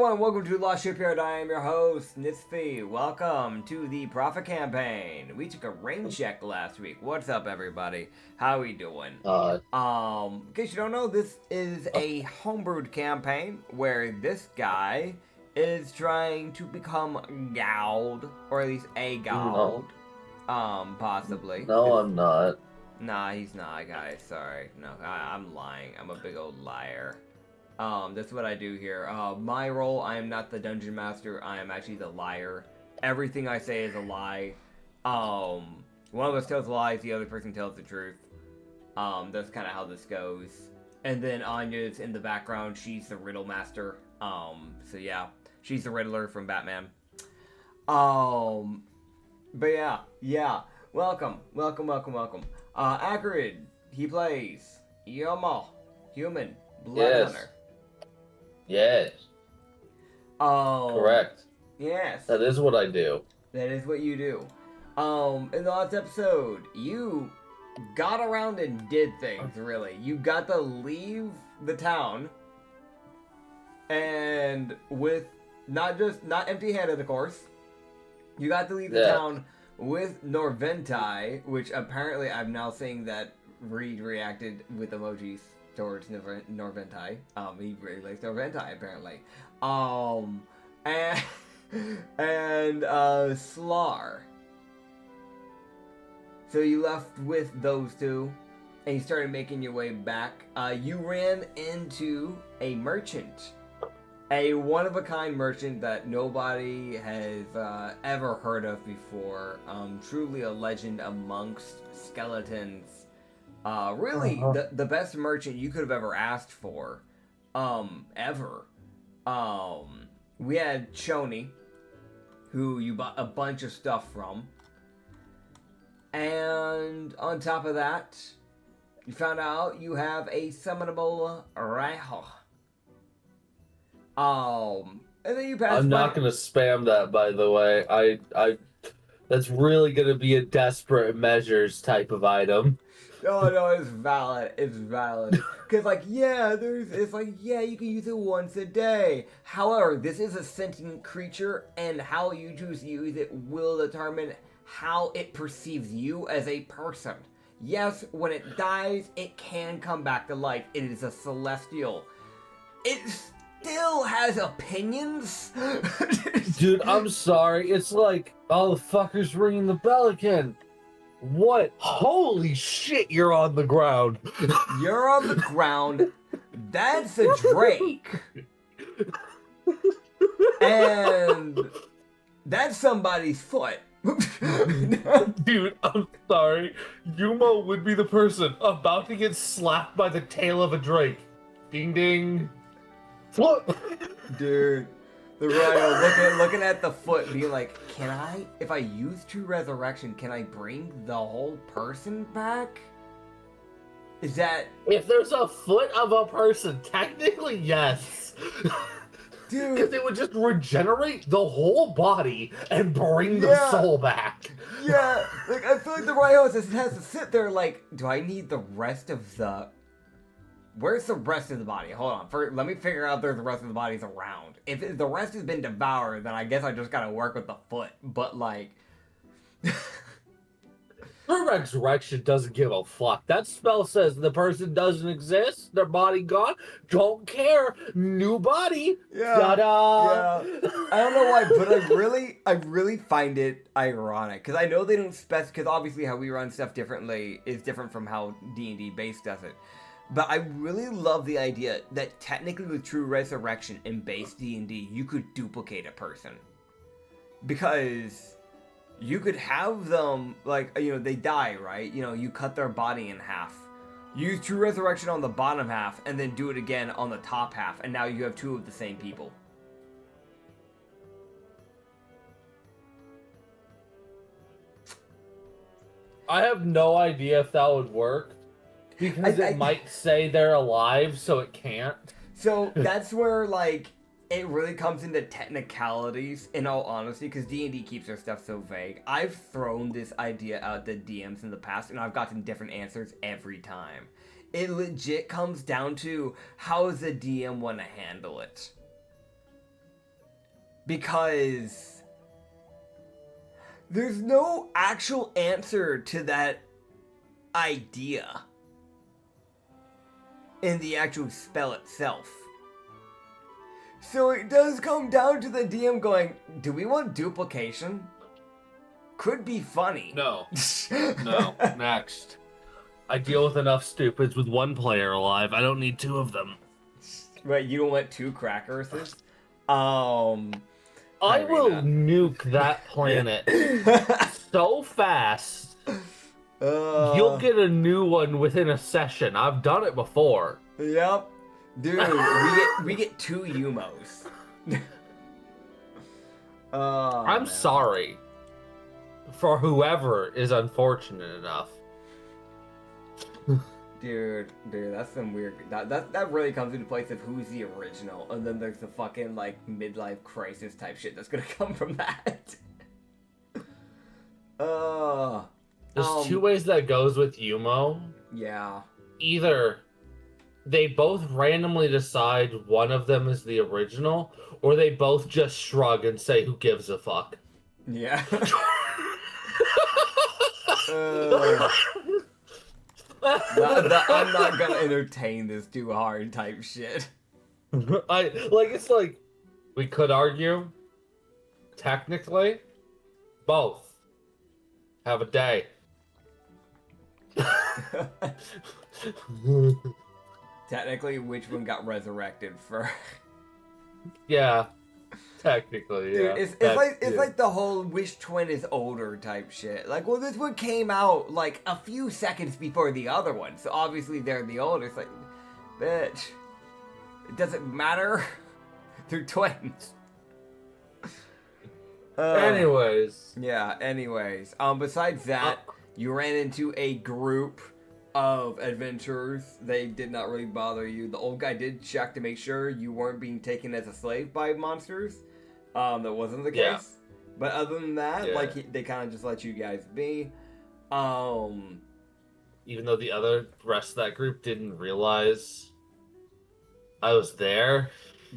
everyone, welcome to Lost Shipyard. I am your host, Nitsify. Welcome to the Profit Campaign. We took a rain check last week. What's up, everybody? How we doing? In case you don't know, this is a homebrewed campaign where this guy is trying to become Gowd, or at least a Gowd. No. Possibly. No, I'm not. Nah, he's not, guys. Sorry. No, I'm lying. I'm a big old liar. That's what I do here. My role, I am not the dungeon master. I am actually the liar. Everything I say is a lie. One of us tells lies, the other person tells the truth. That's kind of how this goes. And then Anya's in the background. She's the riddle master. So yeah, she's the Riddler from Batman. But yeah. Welcome. Acrid, he plays Umo, human, blood hunter. Yes. Correct. Yes. That is what I do. That is what you do. In the last episode, you got around and did things, really. You got to leave the town, and with not empty-handed, of course. You got to leave the town with Norventai, which apparently I'm now seeing that Reed reacted with emojis towards Norventai. He really likes Norventai, apparently. And Slar. So you left with those two, and you started making your way back. You ran into a merchant. A one-of-a-kind merchant that nobody has ever heard of before. Truly a legend amongst skeletons. Really, the best merchant you could have ever asked for. Ever. We had Shoni, who you bought a bunch of stuff from. And on top of that, you found out you have a summonable Raiho. And then you passed. I'm not gonna spam that, by the way. I that's really gonna be a desperate measures type of item. No, it's valid. It's valid. Because, you can use it once a day. However, this is a sentient creature, and how you choose to use it will determine how it perceives you as a person. Yes, when it dies, it can come back to life. It is a celestial. It still has opinions. Dude, I'm sorry. It's like, oh, the fucker's ringing the bell again. What? Holy shit, you're on the ground. You're on the ground. That's a Drake. And that's somebody's foot. Dude, I'm sorry. Umo would be the person about to get slapped by the tail of a Drake. Ding ding. Flip. Dude. The Rhino looking at the foot, being like, if I use True Resurrection, can I bring the whole person back? Is that... If there's a foot of a person, technically, yes. Dude. Because it would just regenerate the whole body and bring the soul back. Yeah, like, I feel like the Rhino has to sit there like, do I need the rest of the... Where's the rest of the body? Hold on. Let me figure out if there's the rest of the bodies around. If the rest has been devoured, then I guess I just gotta work with the foot. But, like... Resurrection doesn't give a fuck. That spell says the person doesn't exist, their body gone, don't care, new body. Yeah. Ta-da! Yeah. I don't know why, but I really find it ironic. Because I know they don't because obviously how we run stuff differently is different from how D&D base does it. But I really love the idea that technically with True Resurrection in base D&D, you could duplicate a person. Because you could have them, they die, right? You cut their body in half. Use True Resurrection on the bottom half, and then do it again on the top half, and now you have two of the same people. I have no idea if that would work. Because it might say they're alive, so it can't. So that's where, it really comes into technicalities, in all honesty, because D&D keeps their stuff so vague. I've thrown this idea out to DMs in the past, and I've gotten different answers every time. It legit comes down to how does the DM want to handle it. because there's no actual answer to that idea in the actual spell itself. So it does come down to the DM going, do we want duplication? Could be funny. No. No. Next. I deal with enough stupids with one player alive. I don't need two of them. Right, you don't want two crackerses? I will nuke that planet so fast. You'll get a new one within a session. I've done it before. Yep. Dude, we get two Umos. I'm sorry for whoever is unfortunate enough. Dude, that's some weird. That really comes into place of who's the original, and then there's the fucking like midlife crisis type shit that's gonna come from that. There's two ways that goes with Umo. Yeah. Either they both randomly decide one of them is the original, or they both just shrug and say, "Who gives a fuck?" Yeah. I'm not gonna entertain this too hard type shit. It's like we could argue. Technically, both have a day. Technically, which one got resurrected first? Yeah, technically, dude, yeah. It's like the whole which twin is older type shit. Like, well, this one came out like a few seconds before the other one, so obviously they're the older. It's like, bitch, it doesn't matter. They're twins. Anyways. Yeah. Anyways, besides that, you ran into a group of adventurers. They did not really bother you. The old guy did check to make sure you weren't being taken as a slave by monsters. That wasn't the case. Yeah. But other than that, they kind of just let you guys be. Even though the rest of that group didn't realize I was there.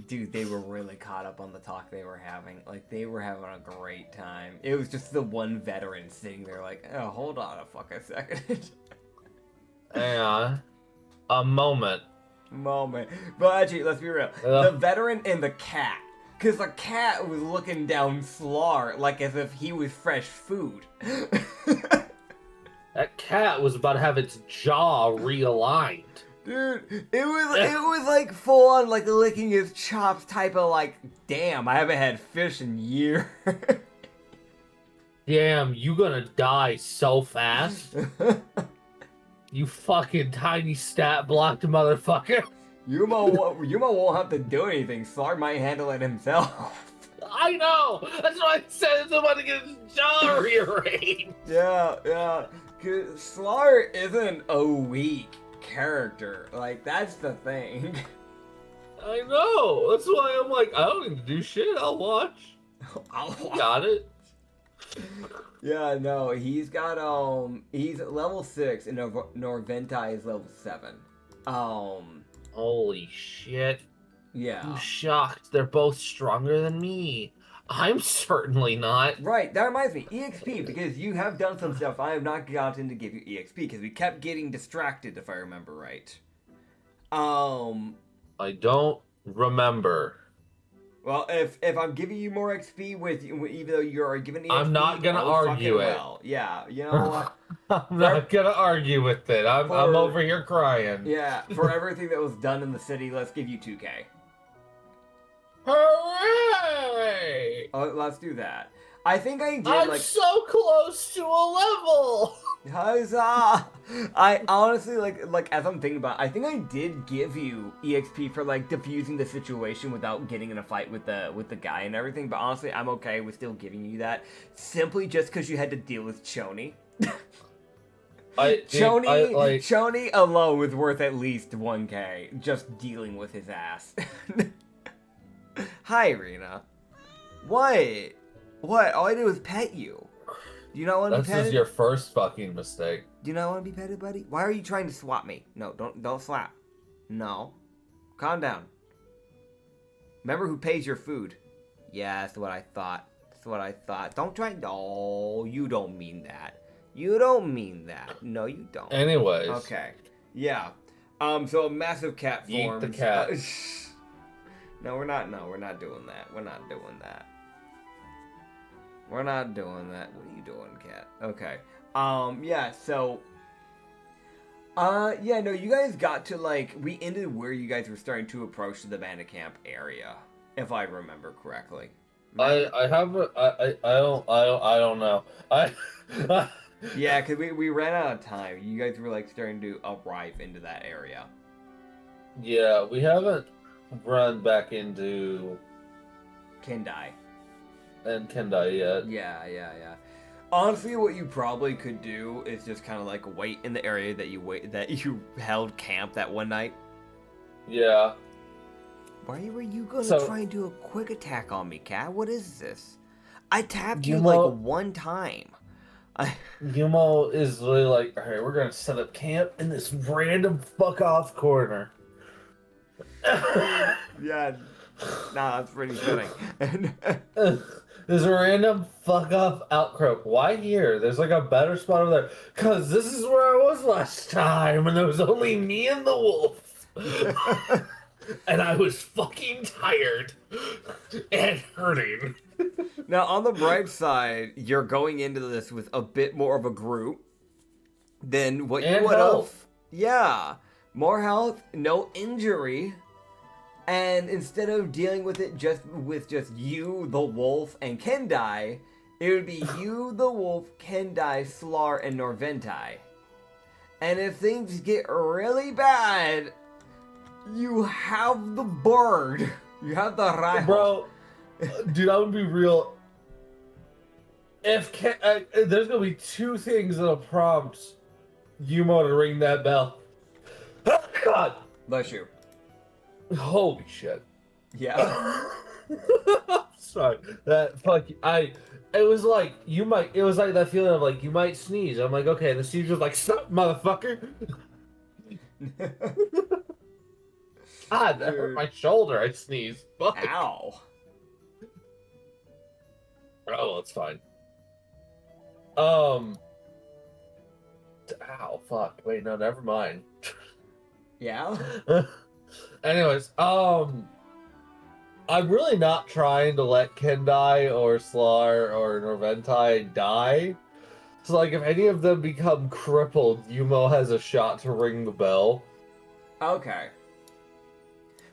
Dude, they were really caught up on the talk they were having. Like, they were having a great time. It was just the one veteran sitting there like, oh, hold on a fucking second. Hang on. A moment. But actually, let's be real. The veteran and the cat. Because the cat was looking down Slar like as if he was fresh food. That cat was about to have its jaw realigned. Dude, it was like full on like licking his chops type of like, damn, I haven't had fish in years. Damn, you gonna die so fast? You fucking tiny stat blocked motherfucker. Umo won't have to do anything. Slar might handle it himself. I know! That's why I said it's about to get his jaw rearranged. Yeah. Cause Slar isn't a weak character. Like, that's the thing. I know. That's why I'm like, I don't need to do shit. I'll watch. Got it. Yeah, no, he's got he's level 6 and Norventai is level 7. Holy shit. Yeah. I'm shocked. They're both stronger than me. I'm certainly not. Right, that reminds me, EXP, because you have done some stuff. I have not gotten to give you EXP, because we kept getting distracted, if I remember right. I don't remember. Well, if I'm giving you more XP even though you're giving EXP, I'm not gonna argue it. Well. Yeah, you know what? I'm not gonna argue with it. I'm over here crying. Yeah, for everything that was done in the city, let's give you 2K. Hooray! Oh, let's do that. I think I did. I'm so close to a level. Huzzah! I honestly like as I'm thinking about it, I think I did give you EXP for like diffusing the situation without getting in a fight with the guy and everything. But honestly, I'm okay with still giving you that simply just because you had to deal with Choni. Choni alone was worth at least 1K just dealing with his ass. Hi, Rena. What? All I did was pet you. Do you not want to be petted? This is your first fucking mistake. Do you not want to be petted, buddy? Why are you trying to swap me? No, don't slap. No. Calm down. Remember who pays your food? Yeah, that's what I thought. That's what I thought. Don't try. No, you don't mean that. You don't mean that. No, you don't. Anyways. Okay. Yeah. So a massive cat Yeet forms. the cat. No, we're not. No, we're not doing that. We're not doing that. We're not doing that. What are you doing, cat? Okay. Yeah, so... yeah, no, you guys got to, like... We ended where you guys were starting to approach the bandit camp area, if I remember correctly. I don't know. Yeah, because we ran out of time. You guys were, like, starting to arrive into that area. Yeah, we haven't run back into... Kendai. And Kendai yet. Yeah. Honestly, what you probably could do is just kind of like wait in the area that you held camp that one night. Yeah. Why were you gonna try and do a quick attack on me, cat? What is this? I tapped you like one time. Umo is really like, alright, we're gonna set up camp in this random fuck off corner. Yeah. Nah, that's pretty funny. There's a random fuck off outcrop. Why here? There's like a better spot over there. Cause this is where I was last time, and there was only me and the wolf. And I was fucking tired and hurting. Now, on the bright side, you're going into this with a bit more of a group than what you would have. Yeah. More health, no injury. And instead of dealing with it just you, the wolf, and Kendai, it would be you, the wolf, Kendai, Slar, and Norventai. And if things get really bad, you have the bird. You have the rifle. Bro, dude, I would be real. If there's gonna be two things that'll prompt Umo to ring that bell. God. Bless you. Holy shit. Yeah. Sorry. That fuck. It was like it was like that feeling of like you might sneeze. I'm like, okay, the sneeze was like, stop, motherfucker. God, that hurt my shoulder. I sneezed. Fuck. Ow. Oh, it's fine. Ow, fuck. Wait, no, never mind. Yeah? Anyways, I'm really not trying to let Kendai or Slar or Norventai die. So, like, if any of them become crippled, Umo has a shot to ring the bell. Okay.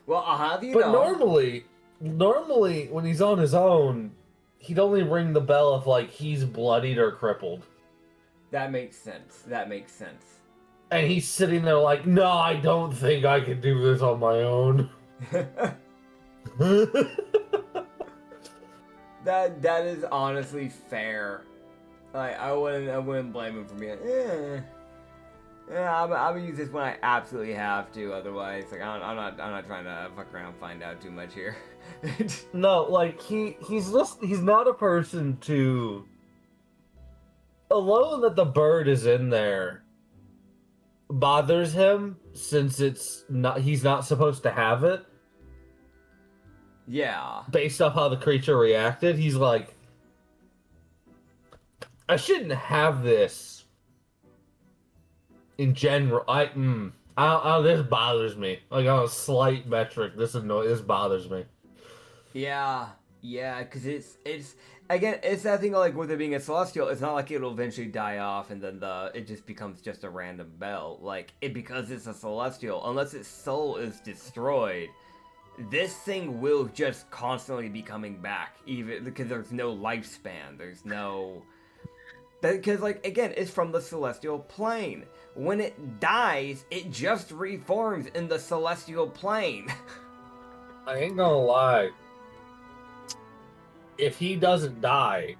Well, I'll have you know. But normally, when he's on his own, he'd only ring the bell if, like, he's bloodied or crippled. That makes sense. And he's sitting there like, no, I don't think I can do this on my own. That is honestly fair. Like, I wouldn't blame him for being, I'm gonna use this when I absolutely have to. Otherwise, like, I'm not trying to fuck around and find out too much here. No, like he's not a person to. Alone that the bird is in there bothers him, since he's not supposed to have it. Yeah. Based off how the creature reacted, he's like, I shouldn't have this. In general, this bothers me. Like on a slight metric, this bothers me. Yeah, because it's again, it's that thing like with it being a celestial. It's not like it'll eventually die off and then it just becomes just a random bell. Like because it's a celestial, unless its soul is destroyed, this thing will just constantly be coming back, even because there's no lifespan. There's no because like again, it's from the celestial plane. When it dies, it just reforms in the celestial plane. I ain't gonna lie. If he doesn't die,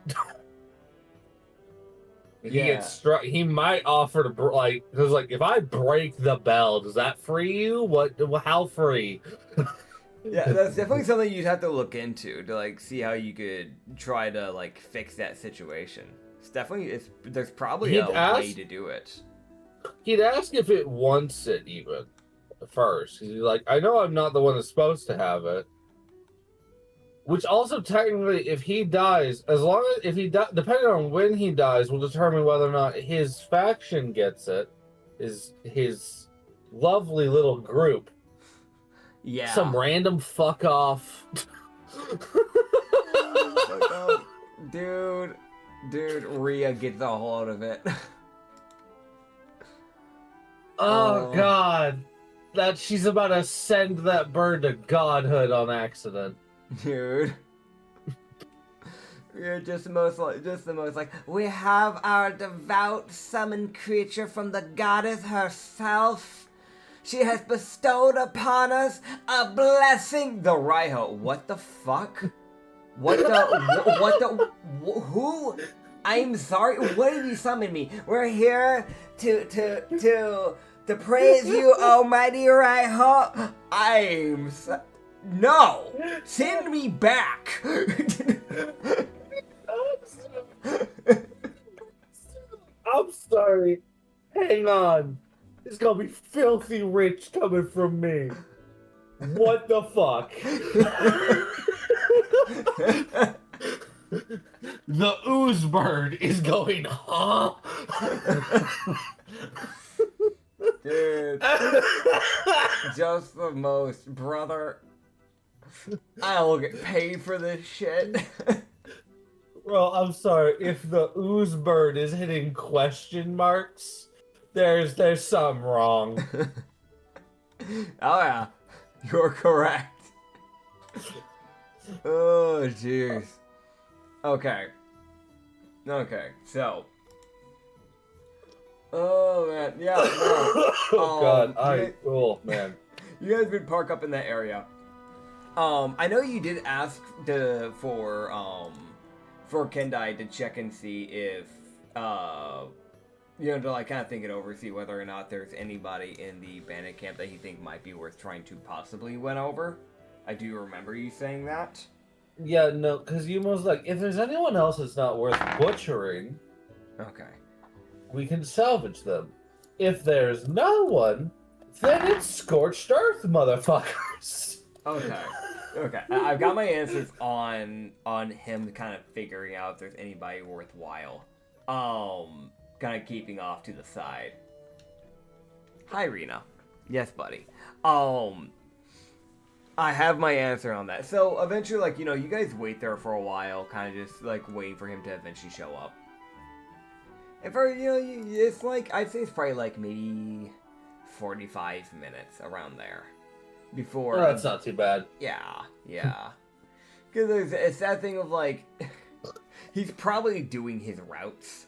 he gets struck. He might offer to because if I break the bell, does that free you? How free? Yeah, that's definitely something you'd have to look into to like see how you could try to like fix that situation. There's probably a way to do it. He'd ask if it wants it even first. He's like, I know I'm not the one that's supposed to have it. Which also technically, if he dies, depending on when he dies, will determine whether or not his faction gets it. His lovely little group. Yeah. Some random fuck off. Fuck off. Dude, Rhea gets a hold of it. Oh God, that she's about to send that bird to godhood on accident. Dude. You're just the most like, we have our devout summoned creature from the goddess herself. She has bestowed upon us a blessing. The Raiho. What the fuck? Who? I'm sorry. What did you summon me? We're here to praise you, almighty Raiho. No! Send me back! I'm sorry. Hang on. It's gonna be filthy rich coming from me. What the fuck? The ooze bird is going, huh? Dude. Just the most, brother. I will get paid for this shit. Well, I'm sorry. If the ooze bird is hitting question marks, there's something wrong. Oh yeah, you're correct. Oh jeez. Okay, so. Oh man, yeah. No. Oh God, oh man. You guys would park up in that area. I know you did ask for Kendai to check and see if to like kind of think it over, see whether or not there's anybody in the bandit camp that you think might be worth trying to possibly win over. I do remember you saying that. Yeah, no, because Umo's like, if there's anyone else that's not worth butchering, okay, we can salvage them. If there's no one, then it's scorched earth, motherfuckers. Okay. I've got my answers on him kind of figuring out if there's anybody worthwhile. Kind of keeping off to the side. Hi, Rena. Yes, buddy. I have my answer on that. So eventually, like, you guys wait there for a while, kind of just like waiting for him to eventually show up. And for it's like, I'd say it's probably like maybe 45 minutes around there before. Well, that's not too bad. Yeah. Because it's that thing of like, he's probably doing his routes,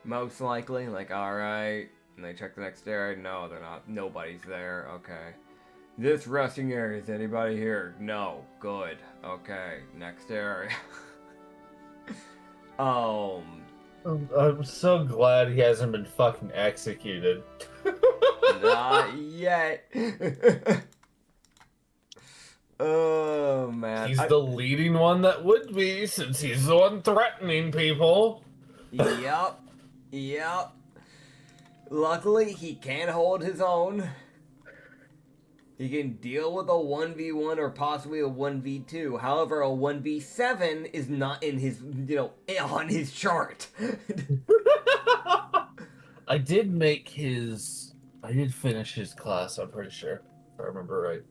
most likely. Like, all right, and they check the next area. No, they're not. Nobody's there. Okay. This resting area, is anybody here? No. Good. Okay. Next area. I'm so glad he hasn't been fucking executed. Not yet. Oh, man. He's the leading one that would be, since he's the one threatening people. Yep. Luckily, he can hold his own. He can deal with a 1v1 or possibly a 1v2. However, a 1v7 is not in his, on his chart. I did finish his class, I'm pretty sure, if I remember right.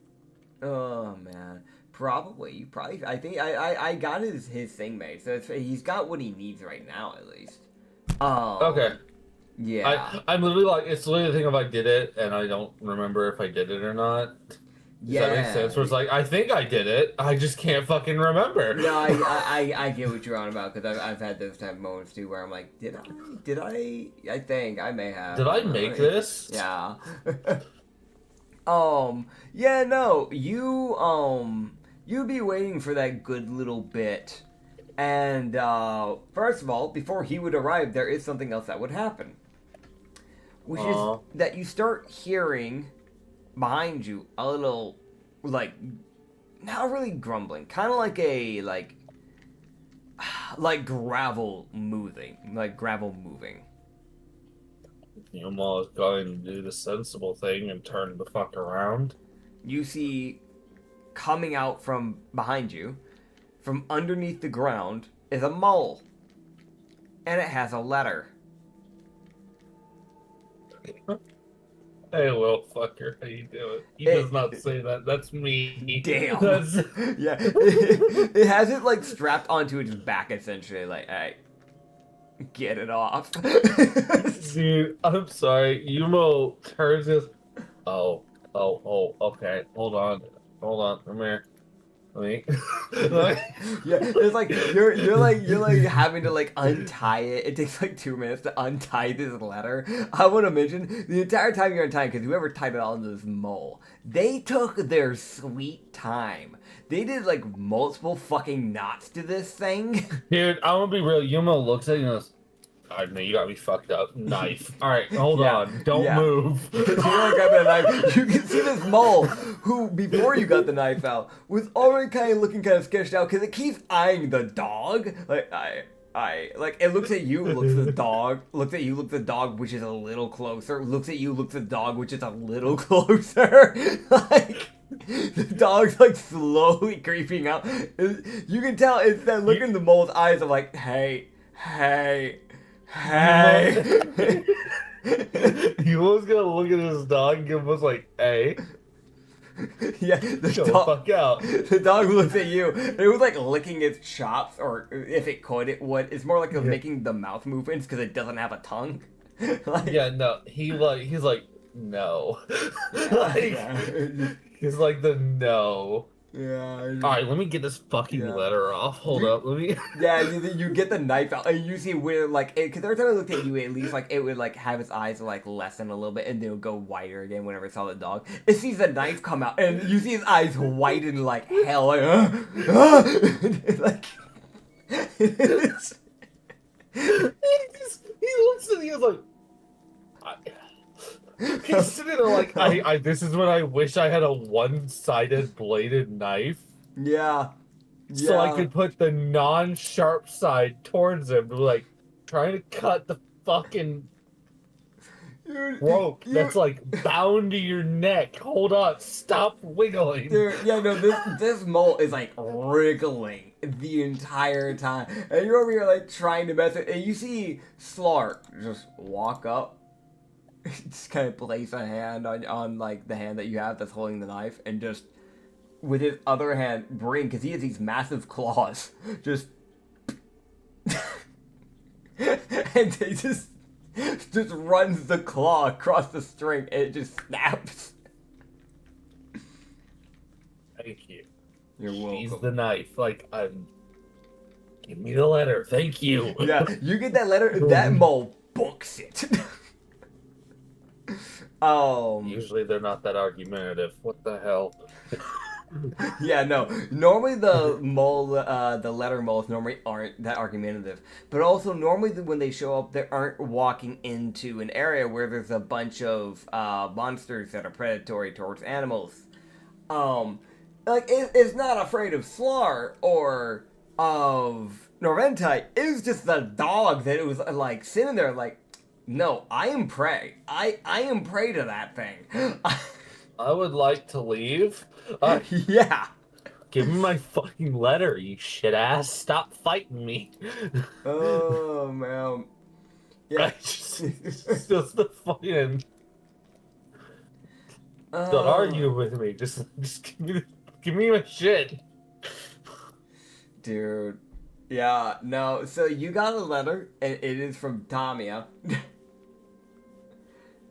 Oh, man. Probably. I think I got his thing made. So he's got what he needs right now, at least. Okay. Yeah. I'm literally like, it's literally the thing of I did it, and I don't remember if I did it or not. Does that make sense? Where it's like, I think I did it, I just can't fucking remember. No, I get what you're on about, because I've had those type of moments too, where I'm like, did I think I may have. Did I make this? Yeah. Yeah, no, you'd be waiting for that good little bit. And, first of all, before he would arrive, there is something else that would happen. Which is that you start hearing behind you a little, like, not really grumbling, kind of like a, like gravel moving. Umo is going to do the sensible thing and turn the fuck around. You see, coming out from behind you, from underneath the ground is a mole. And it has a letter. Hey, little fucker, how you doing? He does not say that. That's me. Damn. That's... Yeah. It has it, like, strapped onto its back, essentially. Like, hey, get it off. Dude, I'm sorry. Umo turns his... Oh, okay. Hold on. Come here. Let me... Yeah, it's like you're like having to like untie it. It takes like 2 minutes to untie this letter. I want to mention the entire time you're untying, because whoever tied it onto this mole, they took their sweet time. They did like multiple fucking knots to this thing. Dude, I'm gonna be real. Yumo looks at you and goes, I know you got me fucked up. Knife. All right, hold on. Don't move. You're like grabbing a knife. You can see this mole, who before you got the knife out was already kind of looking kind of sketched out because it keeps eyeing the dog. Like like it looks at you, looks at the dog, looks at you, looks at the dog, which is a little closer. Looks at you, looks at the dog, which is a little closer. Like. The dog's like slowly creeping out. You can tell it's that look in the mole's eyes of like, hey. He was gonna look at his dog and was like, hey. Yeah, the fuck out. The dog looks at you. It was like licking its chops, or if it could, it would. It's more like making the mouth movements because it doesn't have a tongue. Like, yeah, no. He's like, no. He's like the no. Yeah. Alright, let me get this fucking letter off. Hold up, let me... Yeah, you get the knife out, and you see where, like, because every time I looked at you, at least, like, it would, like, have its eyes, like, lessen a little bit, and then it would go whiter again whenever it saw the dog. It sees the knife come out, and you see his eyes whiten like hell, like, like... he looks at you like... He's sitting there like, this is when I wish I had a one-sided bladed knife. Yeah. So I could put the non-sharp side towards him, like, trying to cut the fucking rope that's, like, bound to your neck. Hold on, stop wiggling. Dude, yeah, no, this mole is, like, wriggling the entire time. And you're over here, like, trying to mess it, and you see Slark just walk up. Just kind of place a hand on like the hand that you have that's holding the knife, and just with his other hand because he has these massive claws, just and they just runs the claw across the string and it just snaps. Thank you. You're welcome. She's the knife. Like, give me the letter. Thank you. Yeah, you get that letter, that mole books it. Usually they're not that argumentative. What the hell? Yeah, no. Normally the letter moles normally aren't that argumentative. But also normally when they show up, they aren't walking into an area where there's a bunch of monsters that are predatory towards animals. Like it's not afraid of Slar or of Norventai. It was just the dog that it was like sitting there like, no, I am prey. I am prey to that thing. I would like to leave. Yeah. Give me my fucking letter, you shit ass. Stop fighting me. Oh, man. Yeah. Just the fucking... Don't argue with me. Just give me my shit. Dude. Yeah, no. So you got a letter, and it is from Tamia.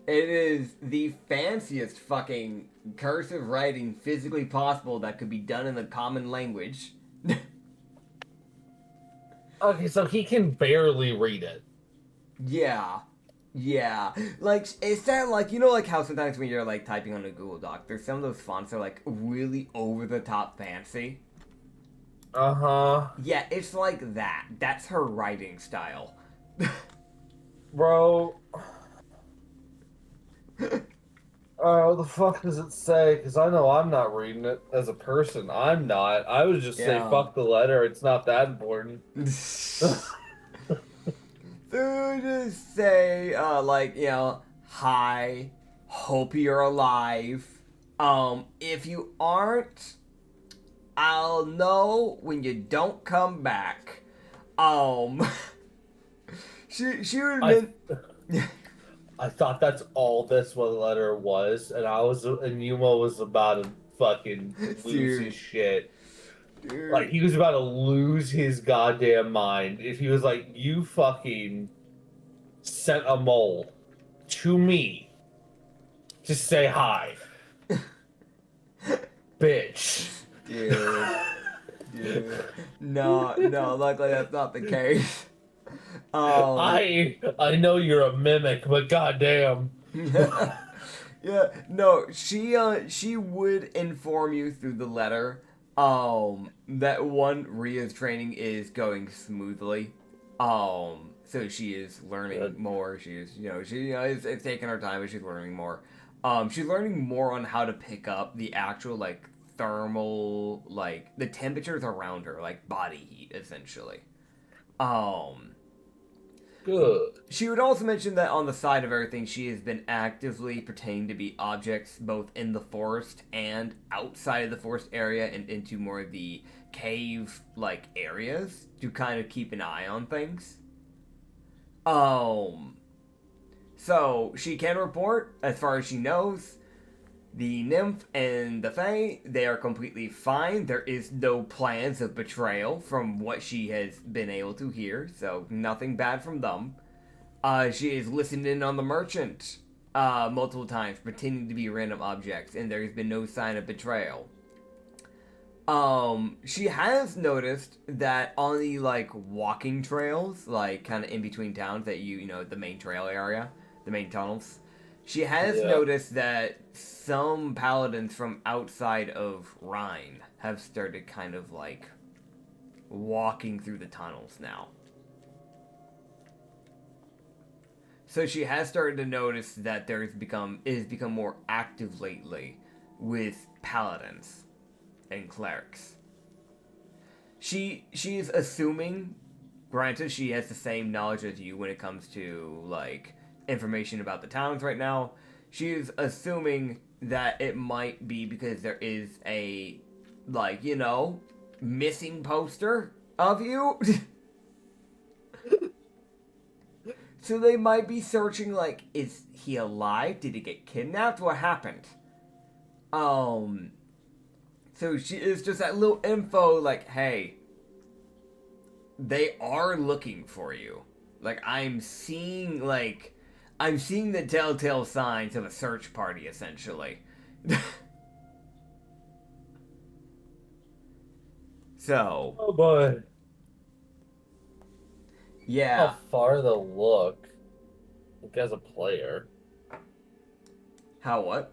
It is the fanciest fucking cursive writing physically possible that could be done in the common language. Okay, so he can barely read it. Yeah. Yeah. Like, it's that, like, you know, like how sometimes when you're, like, typing on a Google Doc, there's some of those fonts that are, like, really over-the-top fancy? Uh-huh. Yeah, it's like that. That's her writing style. Bro... what the fuck does it say? Because I know I'm not reading it as a person. I'm not. I would just say, fuck the letter. It's not that important. So just say, like, you know, hi, hope you're alive. If you aren't, I'll know when you don't come back. She would I thought that's all this one letter was, and Umo was about to fucking lose his shit. Dude. Like, he was about to lose his goddamn mind if he was like, you fucking sent a mole to me to say hi. Bitch. Dude. No, luckily that's not the case. I know you're a mimic, but goddamn. Yeah, no, she would inform you through the letter that Ria's training is going smoothly. So she is learning more. She is, it's taking her time, but she's learning more. She's learning more on how to pick up the actual, like, thermal, like, the temperatures around her, like, body heat, essentially. Good. She would also mention that on the side of everything, she has been actively pretending to be objects both in the forest and outside of the forest area and into more of the cave-like areas to kind of keep an eye on things. So she can report, as far as she knows, the nymph and the fae, they are completely fine. There is no plans of betrayal from what she has been able to hear, so nothing bad from them. She has listened in on the merchant multiple times, pretending to be random objects, and there has been no sign of betrayal. She has noticed that on the, like, walking trails, like, kind of in between towns that the main trail area, the main tunnels, she has noticed that some paladins from outside of Rhine have started kind of, like, walking through the tunnels now. So she has started to notice that it has become more active lately with paladins and clerics. She is assuming, granted, she has the same knowledge as you when it comes to, like, information about the towns right now. She is assuming that it might be because there is a, like, missing poster of you. So they might be searching, like, is he alive? Did he get kidnapped? What happened? So she is just that little info, like, hey, they are looking for you. Like, I'm seeing the telltale signs of a search party, essentially. So. Oh boy. Yeah. How far the look? Like, as a player. How what?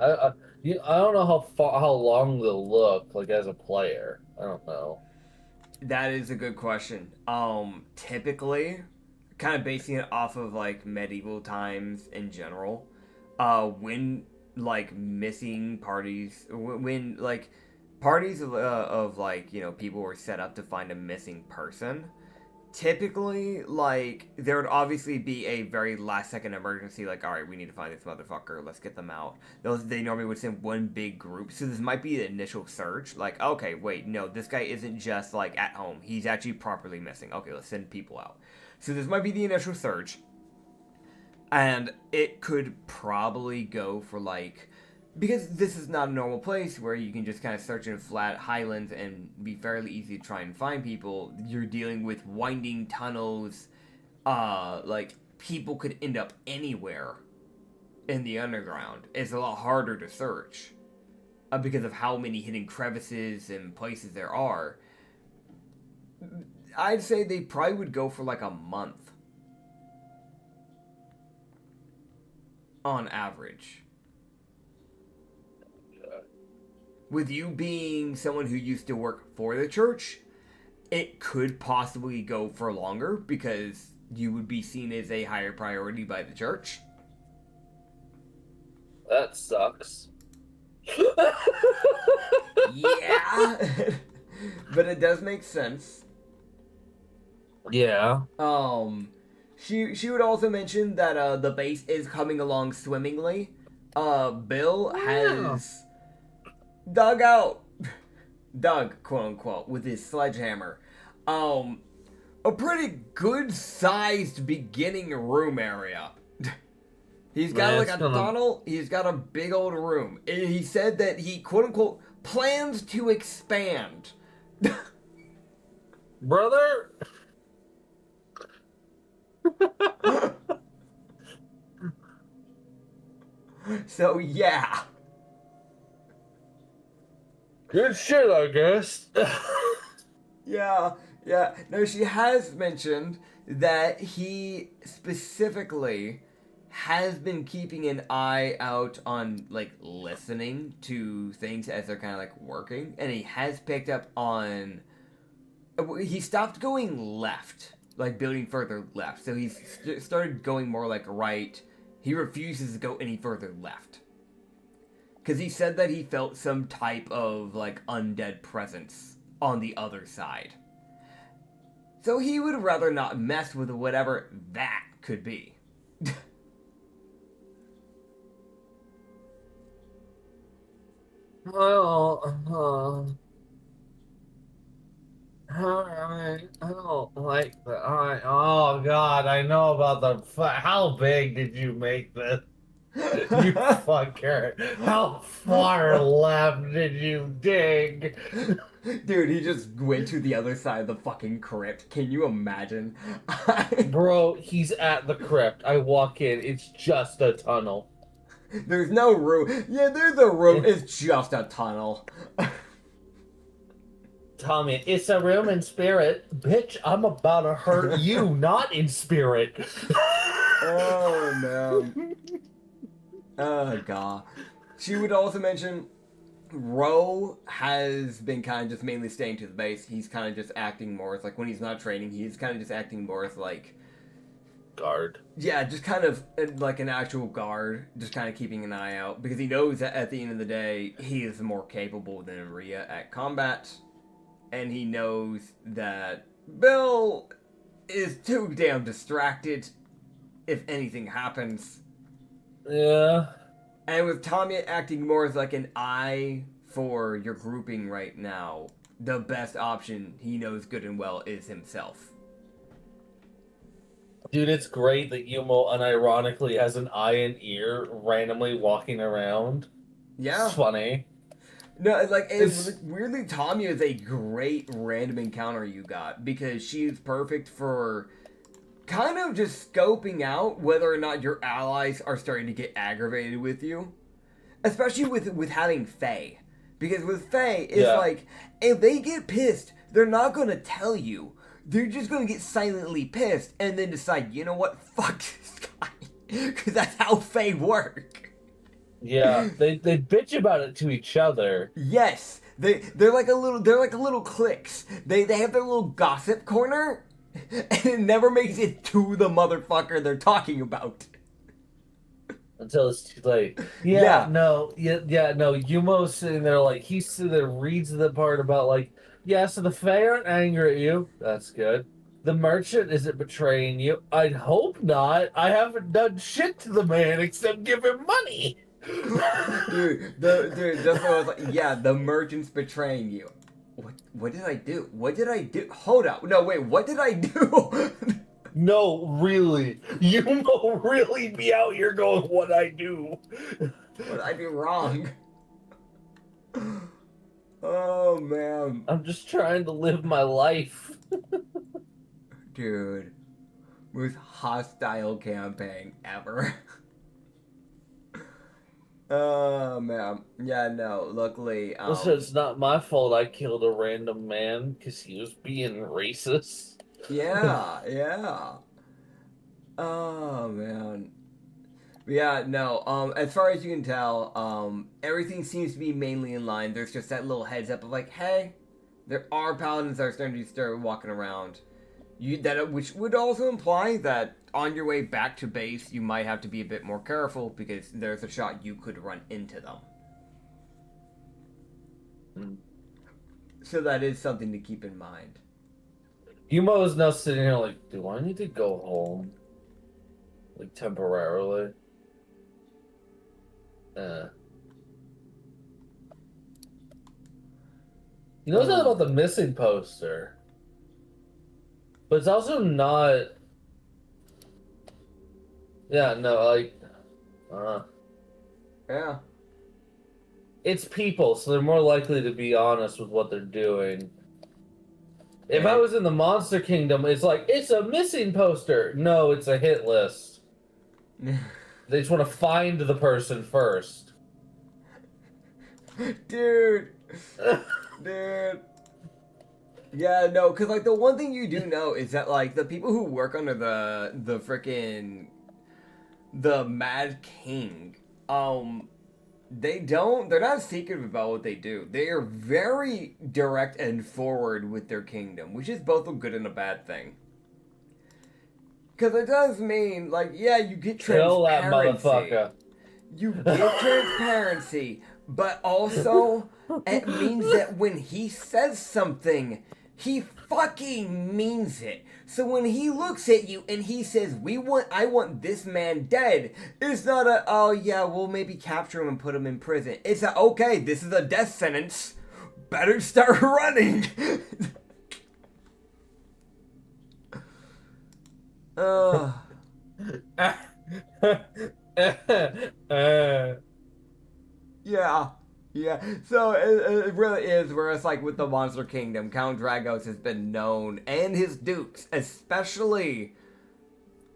I don't know how long the look, like, as a player. I don't know. That is a good question. Typically, kind of basing it off of, like, medieval times in general, when, like, missing parties, when, like, parties of like, people were set up to find a missing person, typically, like, there would obviously be a very last-second emergency, like, alright, we need to find this motherfucker, let's get them out. They normally would send one big group, so this might be the initial search, like, okay, wait, no, this guy isn't just, like, at home, he's actually properly missing. Okay, let's send people out. So this might be the initial search, and it could probably go for, like, because this is not a normal place where you can just kind of search in flat highlands and be fairly easy to try and find people. You're dealing with winding tunnels. Like, people could end up anywhere in the underground. It's a lot harder to search because of how many hidden crevices and places there are. I'd say they probably would go for like a month on average. With you being someone who used to work for the church, it could possibly go for longer because you would be seen as a higher priority by the church. That sucks. Yeah. But it does make sense. Yeah. She would also mention that the base is coming along swimmingly. Bill has dug out Doug, quote unquote, with his sledgehammer, a pretty good sized beginning room area. He's got like a tunnel. He's got a big old room. He said that he, quote unquote, plans to expand. Brother. So yeah. Good shit, I guess. Yeah. No, she has mentioned that he specifically has been keeping an eye out on, like, listening to things as they're kind of, like, working. And he has picked up on... He stopped going left, like, building further left. So he's started going more, like, right. He refuses to go any further left. Because he said that he felt some type of, like, undead presence on the other side. So he would rather not mess with whatever that could be. Well, I don't like that. Oh God, I know about the. How big did you make this? You fucker. How far left did you dig? Dude, he just went to the other side of the fucking crypt. Can you imagine? Bro, he's at the crypt. I walk in, it's just a tunnel. There's no room. Yeah, there's a room. It's just a tunnel. Tommy, it's a room in spirit. Bitch, I'm about to hurt you, not in spirit. Oh, man. Oh, God. She would also mention Ro has been kind of just mainly staying to the base. He's kind of just acting more as, like, when he's not training, he's kind of just acting more as, like... Guard. Yeah, just kind of like an actual guard, just kind of keeping an eye out. Because he knows that at the end of the day, he is more capable than Rhea at combat. And he knows that Bill is too damn distracted if anything happens. Yeah. And with Tommy acting more as like an eye for your grouping right now, the best option he knows good and well is himself. Dude, it's great that Umo unironically has an eye and ear randomly walking around. Yeah. It's funny. No, like, weirdly, Tommy is a great random encounter you got, because she's perfect for kind of just scoping out whether or not your allies are starting to get aggravated with you. Especially with having Faye. Because with Faye, it's like, if they get pissed, they're not going to tell you. They're just going to get silently pissed and then decide, you know what, fuck this guy. Because that's how Faye work. Yeah, they bitch about it to each other. Yes, they're like a little cliques. They have their little gossip corner, and it never makes it to the motherfucker they're talking about. Until it's too late. No. Yumo's sitting there like he's sitting there reads the part about like, yeah, so the Fae aren't angry at you. That's good. The merchant isn't betraying you. I'd hope not. I haven't done shit to the man except give him money. Dude, that's what I was like. Yeah, the merchant's betraying you. What did I do? What did I do? Hold up. No, wait. What did I do? No, really. You will really be out here going, what I do. What did I do wrong? Oh, man. I'm just trying to live my life. Dude. Most hostile campaign ever. Oh, man. Yeah, no, luckily... Listen, it's not my fault I killed a random man because he was being racist. Yeah. Oh, man. Yeah, no, as far as you can tell, everything seems to be mainly in line. There's just that little heads up of like, hey, there are paladins that are starting to start walking around. Which would also imply that on your way back to base, you might have to be a bit more careful because there's a shot you could run into them. So that is something to keep in mind. Umo is now sitting here like, do I need to go home? Like, temporarily? You know something about the missing poster? But it's also not... Yeah, no, like... Yeah. It's people, so they're more likely to be honest with what they're doing. If I was in the Monster Kingdom, it's like, it's a missing poster. No, it's a hit list. They just want to find the person first. Dude. Dude. Yeah, no, because, like, the one thing you do know is that, like, the people who work under the frickin' the Mad King, they're not secretive about what they do. They are very direct and forward with their kingdom, which is both a good and a bad thing. Because it does mean, like, yeah, you get transparency. Kill that motherfucker. You get transparency, but also it means that when he says something, he fucking means it. So when he looks at you and he says, I want this man dead, it's not a, oh yeah, we'll maybe capture him and put him in prison. It's a, okay, this is a death sentence. Better start running. Yeah. So it really is where it's like with the Monster Kingdom, Count Dragos has been known, and his dukes, especially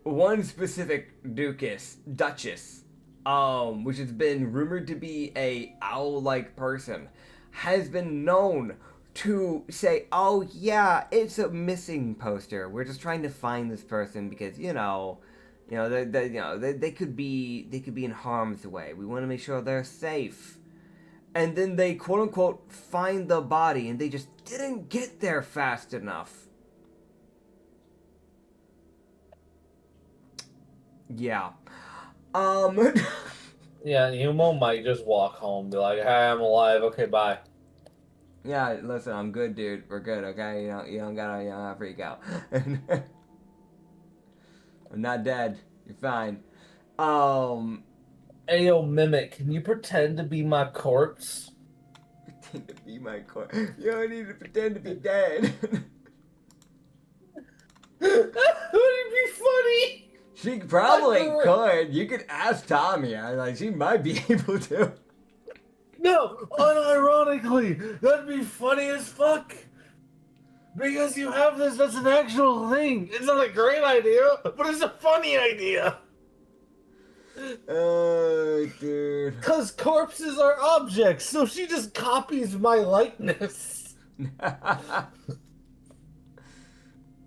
one specific duchess, which has been rumored to be a owl-like person, has been known to say, "Oh yeah, it's a missing poster. We're just trying to find this person because they could be in harm's way. We want to make sure they're safe." And then they quote-unquote find the body, and they just didn't get there fast enough. Yeah. Yeah, Umo might just walk home and be like, hey, I'm alive, okay, bye. Yeah, listen, I'm good, dude. We're good, okay? You don't gotta freak out. I'm not dead. You're fine. Ayo, Mimic, can you pretend to be my corpse? Pretend to be my corpse? You don't need to pretend to be dead. That would be funny. She probably could. You could ask Tommy. Like, she might be able to. No, unironically, that'd be funny as fuck. Because you have this, that's an actual thing. It's not a great idea, but it's a funny idea. Oh, dude. Because corpses are objects, so she just copies my likeness.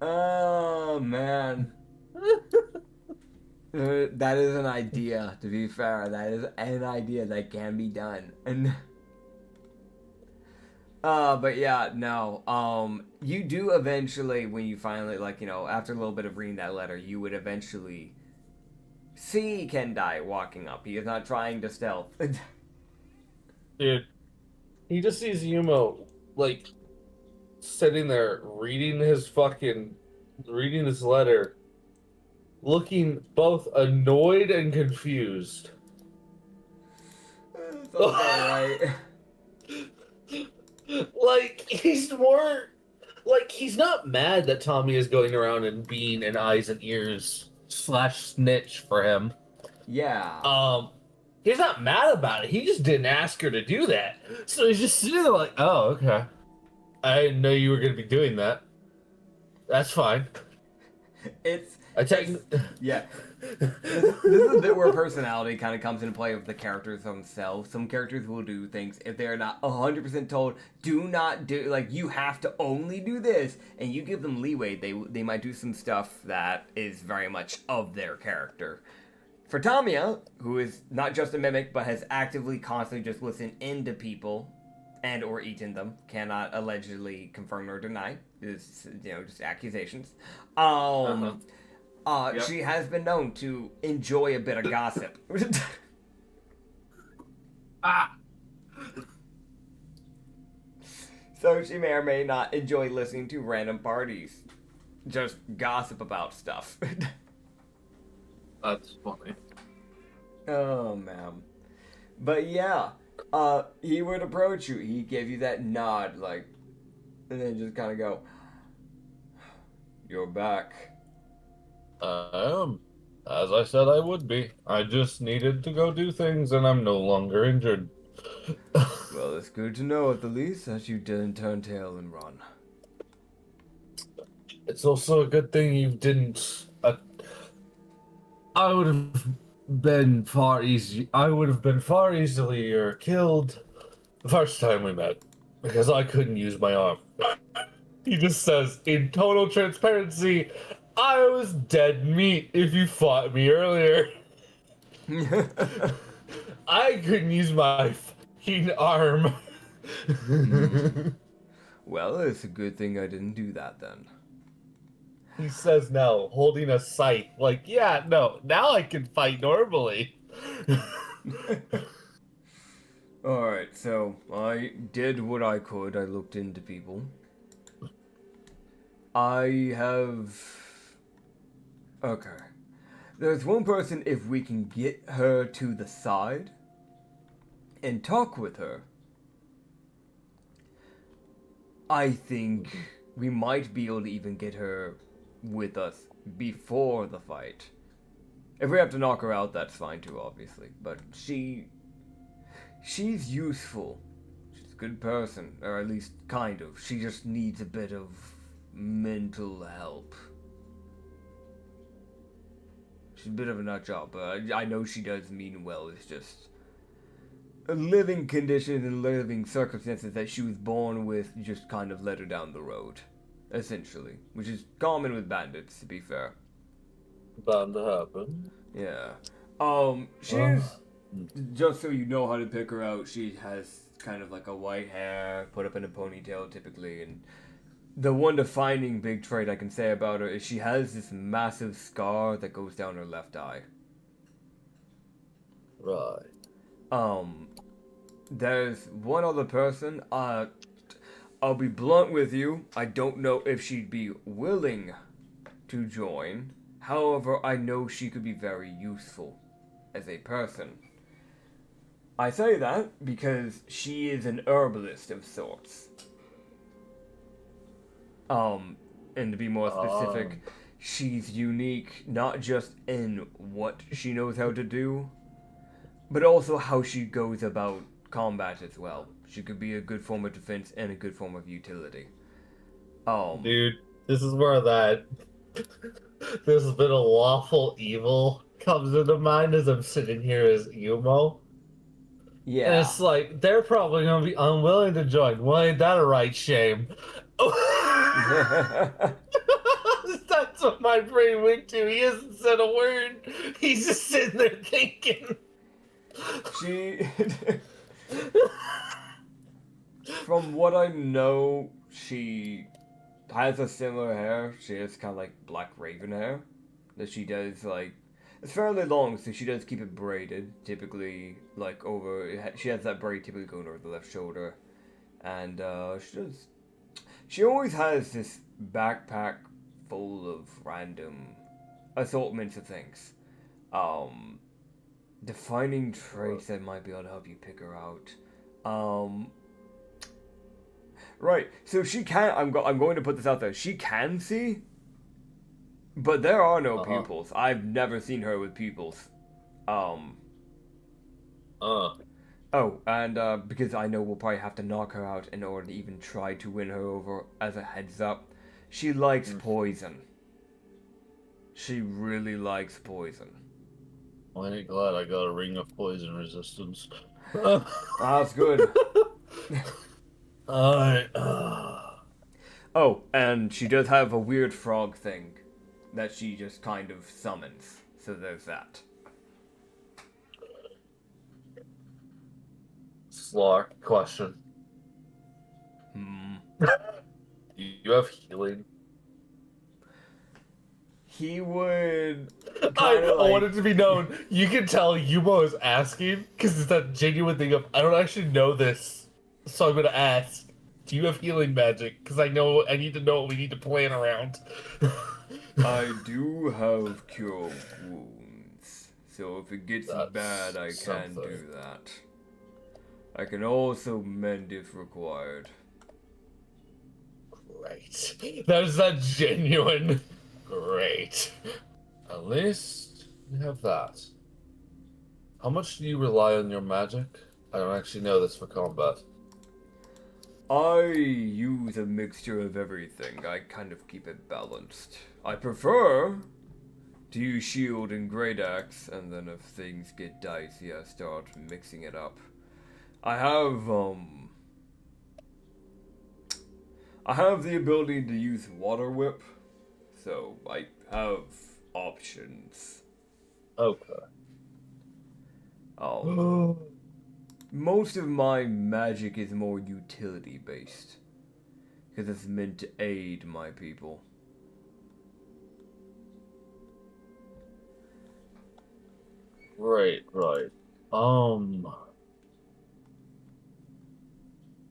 Oh, man. That is an idea, to be fair. That is an idea that can be done. And but yeah, no. You do eventually, when you finally, after a little bit of reading that letter, you would eventually see Kendai walking up. He is not trying to stealth. Dude, he just sees Umo, sitting there reading this letter, looking both annoyed and confused. It's okay, right? He's not mad that Tommy is going around and being an eyes and ears / snitch for him. Yeah. He's not mad about it. He just didn't ask her to do that. So he's just sitting there like, oh, okay. I didn't know you were going to be doing that. That's fine. Yeah. This is a bit where personality kind of comes into play with the characters themselves. Some characters will do things if they're not 100% told, do not do, you have to only do this, and you give them leeway, they might do some stuff that is very much of their character. For Tamiya, who is not just a mimic, but has actively, constantly just listened into people and or eaten them, cannot allegedly confirm or deny, is, just accusations. Yep. She has been known to enjoy a bit of gossip. So she may or may not enjoy listening to random parties just gossip about stuff. That's funny. Oh, man. But yeah, he would approach you. He gave you that nod, And then just kind of go, "You're back." I am. As I said I would be. I just needed to go do things, and I'm no longer injured. Well, it's good to know at the least that you didn't turn tail and run. It's also a good thing you didn't. I would have been far easy. I would have been far easier killed the first time we met because I couldn't use my arm. He just says, in total transparency, I was dead meat if you fought me earlier. I couldn't use my fucking arm. Well, it's a good thing I didn't do that then. He says now, holding a scythe. Like, yeah, no, now I can fight normally. Alright, so I did what I could. I looked into people. I have... Okay. There's one person, if we can get her to the side and talk with her, I think we might be able to even get her with us before the fight. If we have to knock her out, that's fine too, obviously. But she's useful. She's a good person, or at least kind of. She just needs a bit of mental help. She's a bit of a nut job, but I know she does mean well. It's just living conditions and living circumstances that she was born with just kind of led her down the road, essentially. Which is common with bandits, to be fair. Bound to happen. Yeah. She's, just so you know how to pick her out, she has kind of like a white hair, put up in a ponytail typically, and the one defining big trait I can say about her is she has this massive scar that goes down her left eye. Right. There's one other person, I'll be blunt with you, I don't know if she'd be willing to join. However, I know she could be very useful as a person. I say that because she is an herbalist of sorts. And to be more specific, she's unique not just in what she knows how to do, but also how she goes about combat as well. She could be a good form of defense and a good form of utility. Dude, this is where that this bit of lawful evil comes into mind as I'm sitting here as Umo. Yeah. And it's like, they're probably going to be unwilling to join. Well, ain't that a right shame? That's what my brain went to. He hasn't said a word. He's just sitting there thinking. From what I know, she has a similar hair. She has kind of like black raven hair that she does like. It's fairly long, so she does keep it braided. Typically, like over. She has that braid typically going over the left shoulder, and she always has this backpack full of random assortments of things. Defining traits that might be able to help you pick her out. Right, so she can. I'm going to put this out there. She can see, but there are no pupils. I've never seen her with pupils. Oh, and because I know we'll probably have to knock her out in order to even try to win her over. As a heads up, she likes poison. She really likes poison. I ain't glad I got a ring of poison resistance. That's good. Alright. Oh, and she does have a weird frog thing that she just kind of summons. So there's that. Slar, question. You have healing? He would. I want it to be known. You can tell Umo is asking because it's that genuine thing of I don't actually know this, so I'm gonna ask. Do you have healing magic? Because I need to know what we need to plan around. I do have cure wounds, so if it gets bad, I can do that. I can also mend if required. Great. There's a genuine great. At least you have that. How much do you rely on your magic? I don't actually know this for combat. I use a mixture of everything. I kind of keep it balanced. I prefer to use shield and great axe, and then if things get dicey, I start mixing it up. I have the ability to use water whip, so I have options. Okay. Most of my magic is more utility based, because it's meant to aid my people. Right. You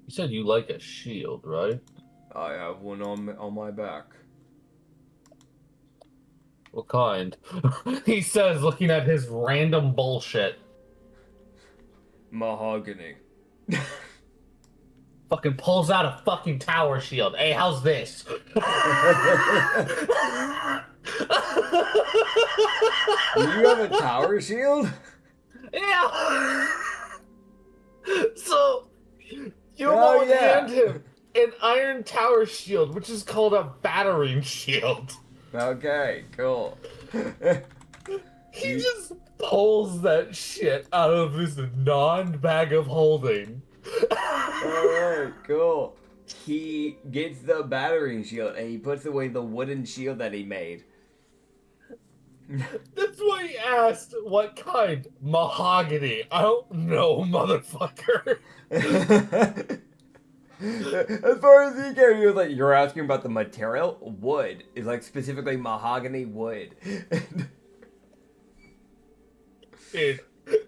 said you like a shield, right? I have one on my back. What kind? He says, looking at his random bullshit. Mahogany. Fucking pulls out a fucking tower shield. Hey, how's this? Do you have a tower shield? Yeah. So, Umo hand him an iron tower shield, which is called a battering shield. Okay, cool. He just pulls that shit out of his non-bag of holding. Alright, cool. He gets the battering shield and he puts away the wooden shield that he made. That's why he asked what kind. Mahogany. I don't know, motherfucker. As far as he cared, he was like, you're asking about the material? Wood. Is like specifically mahogany wood. Dude,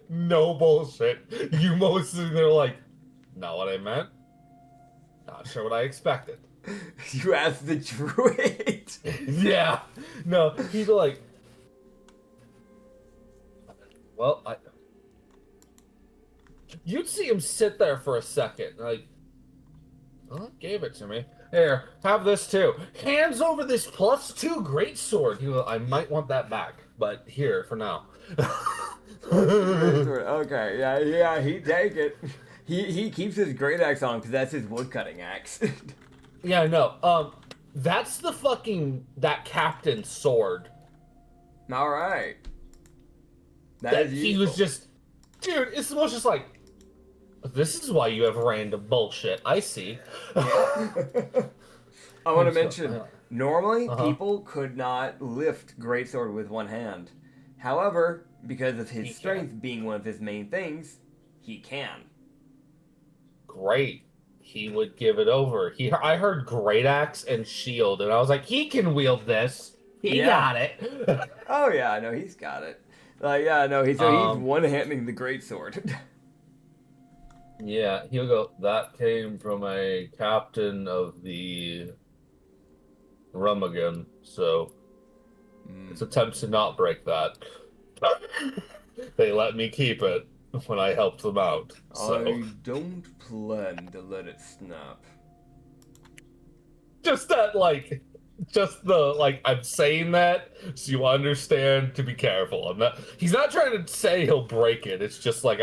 no bullshit. You mostly they're like, not what I meant. Not sure what I expected. You asked the druid. Yeah. No, he's like, well, you'd see him sit there for a second, like, well, gave it to me. Here, have this too. Hands over this +2 greatsword. He will, I might want that back, but here for now. Okay, yeah, he'd take it. He keeps his great axe on because that's his woodcutting axe. Yeah, no. That's that captain's sword. All right. That he was just, dude. It's almost just like, this is why you have random bullshit. I see. Yeah. I want to mention, normally people could not lift greatsword with one hand. However, because of his strength being one of his main things, he can. Great. He would give it over. I heard great axe and shield, and I was like, he can wield this. He got it. Oh yeah, no, he's got it. He's one-handing the greatsword. Yeah, he'll go, that came from a captain of the Rum again, so it's attempts to not break that. They let me keep it when I helped them out. So. I don't plan to let it snap. I'm saying that so you understand to be careful. He's not trying to say he'll break it. It's just like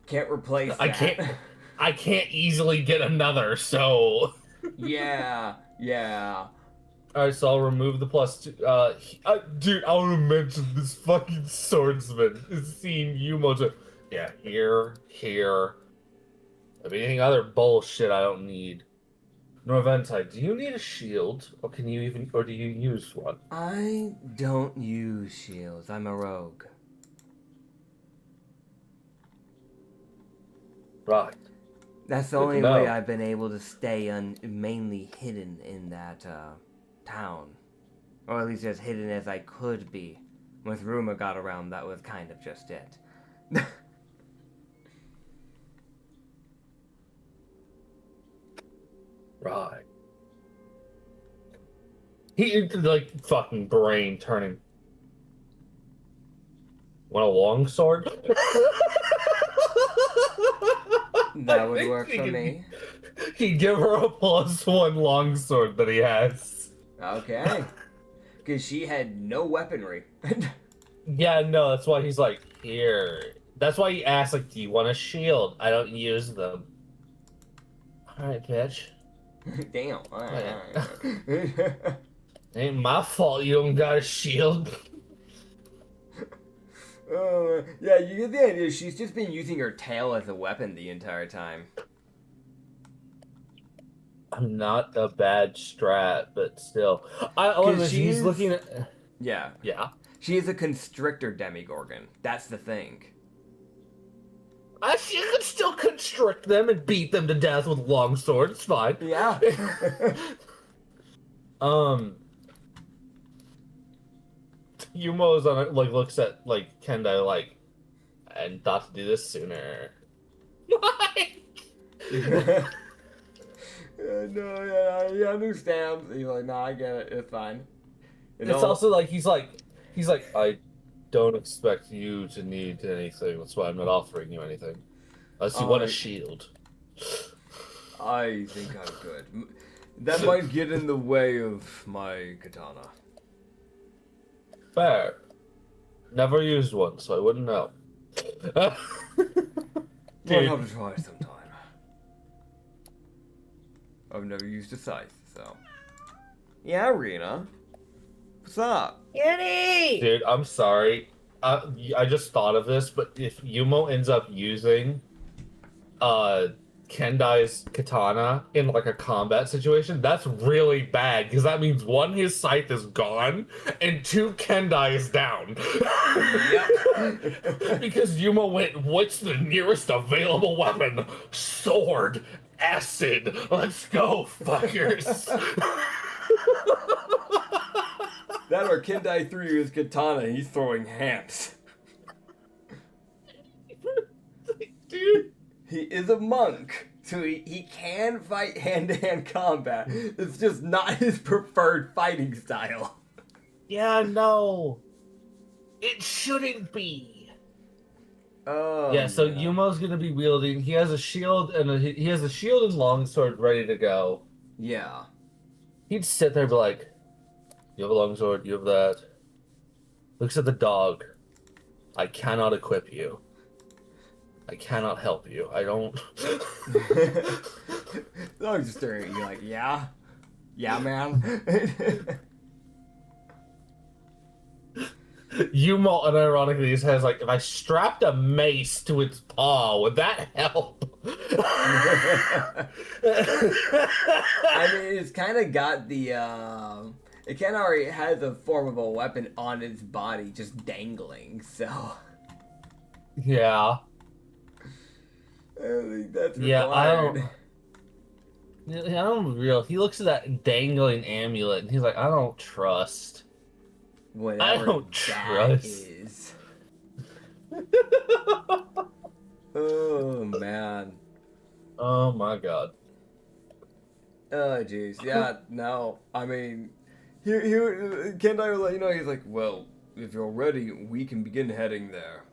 Can't replace that. I can't easily get another, so. Yeah. Alright, so I'll remove the +2. Dude, I want to mention this fucking swordsman is seeing Umo yeah, here. If anything other bullshit I don't need. Norventai, do you need a shield? Or do you use one? I don't use shields. I'm a rogue. Right. That's the only way I've been able to stay mainly hidden in that town. Or at least as hidden as I could be. Once rumor got around, that was kind of just it. Right. He, like, fucking brain turning. Want a long sword? That would work for me. He'd give her a +1 longsword that he has. Okay. Because she had no weaponry. Yeah, no, that's why he's like, here. That's why he asked, like, do you want a shield? I don't use them. Alright, bitch. Damn. Ain't my fault you don't got a shield. Yeah, you get the idea. She's just been using her tail as a weapon the entire time. I'm not a bad strat, but still. He's looking at... Yeah. Yeah? She is a constrictor demigorgon. That's the thing. She could still constrict them and beat them to death with longsword. It's fine. Yeah. Umo's on it, like, looks at, like, Kendai, like, I thought to do this sooner. No, yeah, he understands. He's like, no, I get it. It's fine. It's also like, he's like, I don't expect you to need anything. That's why I'm not offering you anything. Unless you want a shield. I think I'm good. That might get in the way of my katana. Fair. Never used one, so I wouldn't know. Might have to try sometime. I've never used a scythe, so. Yeah, Rena. What's up? Kitty! Dude, I'm sorry. I just thought of this, but if Umo ends up using Kendai's katana in like a combat situation, that's really bad because that means 1, his scythe is gone, and 2, Kendai is down. Yep. Because Umo went, what's the nearest available weapon? Sword. Acid. Let's go, fuckers. That or Kendai threw his katana and he's throwing hams. Dude. He is a monk, so he can fight hand-to-hand combat. It's just not his preferred fighting style. Yeah, no. It shouldn't be. Oh, yeah, so Yumo's gonna be wielding. He has a shield and he has a shield and longsword ready to go. Yeah. He'd sit there and be like, you have a longsword, you have that. Looks at the dog. I cannot equip you. I cannot help you. I don't... The dog's just staring at you like, yeah? Yeah, man? Yumo unironically just has like, if I strapped a mace to its paw, would that help? I mean, it's kind of got the, it kind of already has a form of a weapon on its body, just dangling, so... Yeah. I think that's required. Yeah, I don't real. He looks at that dangling amulet and he's like, I don't trust. Whatever I don't trust. Is. Oh man. Oh my god. Oh jeez. Yeah. No. I mean, here, Kendai will let you know. He's like, well, if you're ready, we can begin heading there.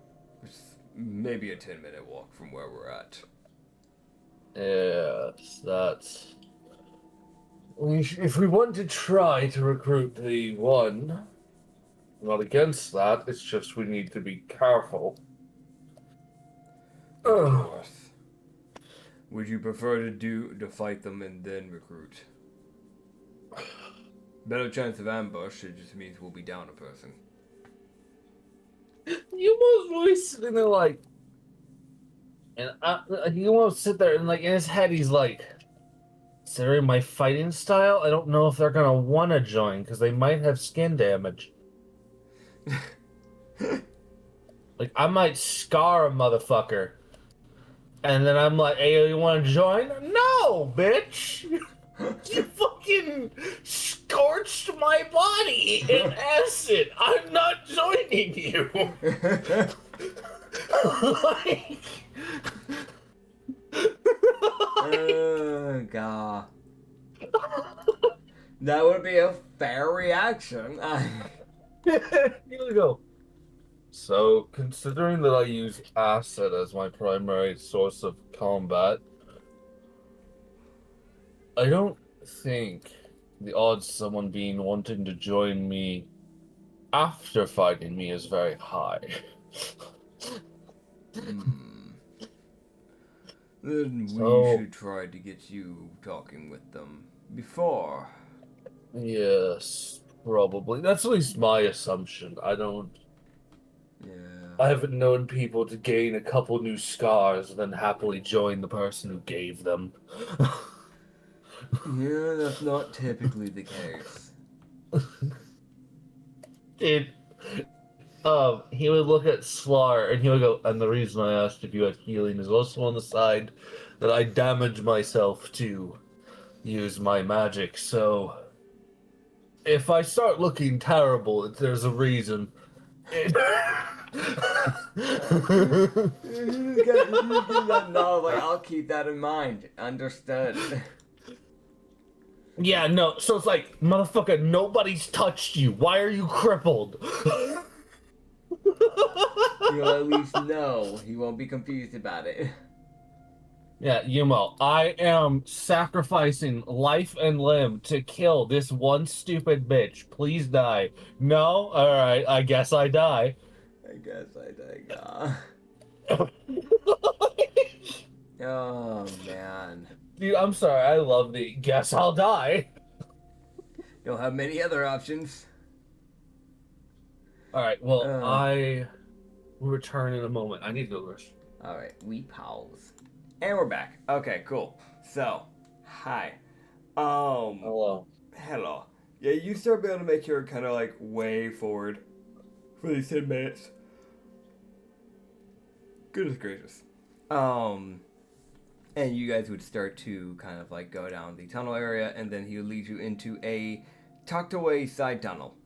It's maybe a 10-minute walk from where we're at. Yes, that's. If we want to try to recruit the one, I'm not against that. It's just we need to be careful. Of course. Would you prefer to fight them and then recruit? Better chance of ambush. It just means we'll be down a person. Yumo's really sitting there like, and he won't sit there and like in his head he's like, considering my fighting style, I don't know if they're gonna want to join because they might have skin damage. Like I might scar a motherfucker, and then I'm like, "Hey, you want to join?" No, bitch. You fucking scorched my body in acid. I'm not joining you. Like... Oh god. That would be a fair reaction. You go. So, considering that I use acid as my primary source of combat, I don't think the odds of someone wanting to join me after fighting me is very high. Then we So, should try to get you talking with them before. yes, probably. That's at least my assumption. Yeah. I haven't known people to gain a couple new scars and then happily join the person who gave them. Yeah, that's not typically the case. It he would look at Slar and he would go, and the reason I asked if you had healing is also on the side that I damage myself to use my magic, so if I start looking terrible, there's a reason. You just get that nod, like, I'll keep that in mind. Understood. Yeah, no, so it's like, motherfucker, nobody's touched you. Why are you crippled? You'll at least know. He won't be confused about it. Yeah, Umo, I am sacrificing life and limb to kill this one stupid bitch. Please die. No? Alright, I guess I die. I guess I think. Oh, man. Dude, I'm sorry, I love the guess I'll die. You'll have many other options. Alright, well, Uh, I will return in a moment. I need to go rush. Alright, we pause. And we're back. Okay, cool. So, hi. Hello. Hello. Yeah, you start being able to make your kind of like way forward for these 10 minutes. Goodness gracious. And you guys would start to kind of like go down the tunnel area, and then he would lead you into a tucked away side tunnel.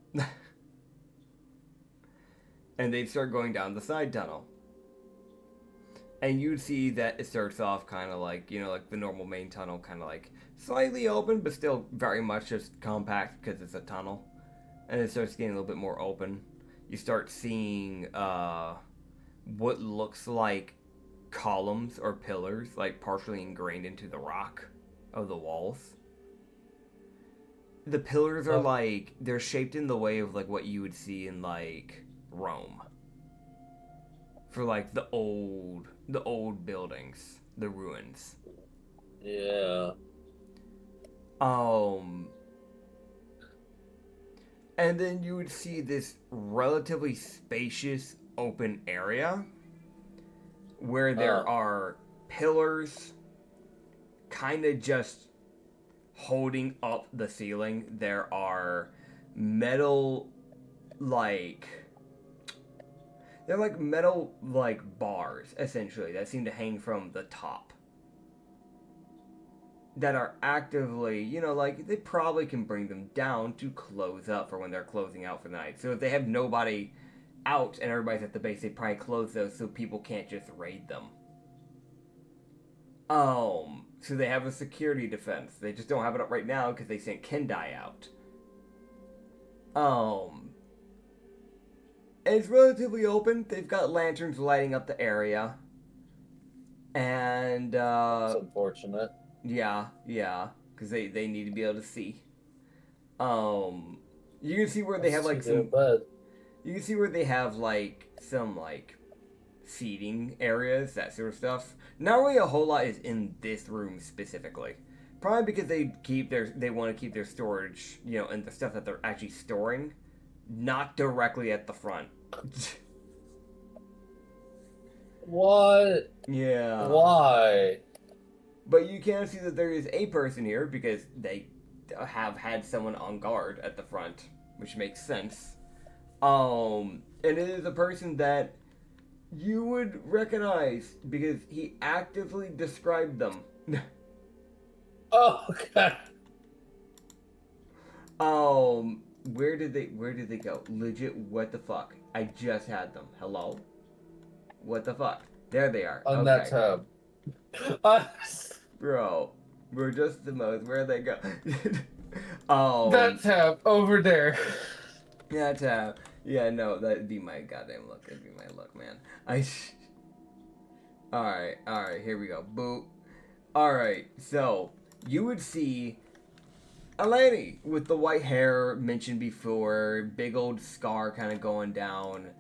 And they'd start going down the side tunnel. And you'd see that it starts off kind of like, you know, like the normal main tunnel, kind of like slightly open, but still very much just compact because it's a tunnel. And it starts getting a little bit more open. You start seeing what looks like columns or pillars, like partially ingrained into the rock of the walls. The pillars are like, they're shaped in the way of like what you would see in like Rome. For like the old buildings, the ruins. Yeah. And then you would see this relatively spacious open area where there are pillars kind of just holding up the ceiling. There are metal they're like metal like bars essentially that seem to hang from the top that are actively, you know, like they probably can bring them down to close up for when they're closing out for the night. So if they have nobody out and everybody's at the base, they probably close those so people can't just raid them. So they have a security defense. They just don't have it up right now because they sent Kendai out. It's relatively open. They've got lanterns lighting up the area. And, That's unfortunate. Yeah, because they need to be able to see. You can see where they have like some... You can see where they have like some like seating areas, that sort of stuff. Not really a whole lot is in this room specifically. Probably because they want to keep their storage, you know, and the stuff that they're actually storing, not directly at the front. What? Yeah. Why? But you can see that there is a person here because they have had someone on guard at the front, which makes sense. And it is a person that you would recognize because he actively described them. Oh, okay. Where did they go? Legit, what the fuck? I just had them. Hello? What the fuck? There they are. On okay. that tab. Bro, we're just the most. Where'd they go? That tab over there. That tab. Yeah, no, that'd be my goddamn look. That'd be my look, man. Alright, here we go. Boop. Alright, so you would see a lady with the white hair mentioned before, big old scar kind of going down.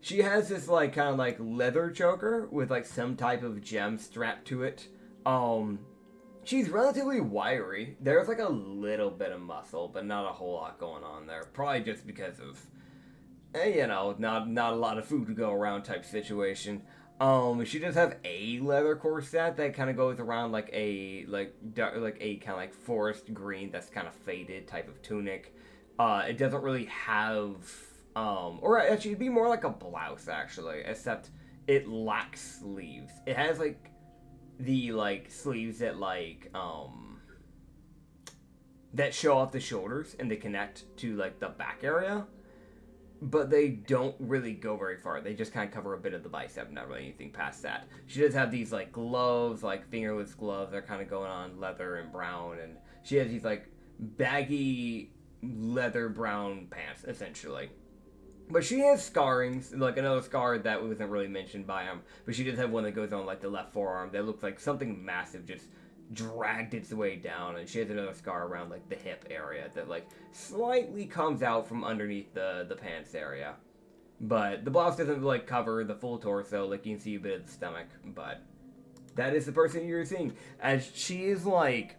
She has this like kind of like leather choker with like some type of gem strapped to it. She's relatively wiry. There's like a little bit of muscle, but not a whole lot going on there. Probably just because of, not a lot of food to go around type situation. She does have a leather corset that kind of goes around like a kind of like forest green that's kind of faded type of tunic. It doesn't really have, or actually it'd be more like a blouse actually, except it lacks sleeves. It has like the like sleeves that that show off the shoulders and they connect to like the back area, but they don't really go very far. They just kind of cover a bit of the bicep, not really anything past that. She does have these like gloves, like fingerless gloves that are kind of going on leather and brown, and she has these like baggy leather brown pants essentially. But she has scarrings, like another scar that wasn't really mentioned by him. But she does have one that goes on like the left forearm that looks like something massive just dragged its way down. And she has another scar around like the hip area that like slightly comes out from underneath the pants area. But the blouse doesn't like cover the full torso, like you can see a bit of the stomach. But that is the person you're seeing. As she is like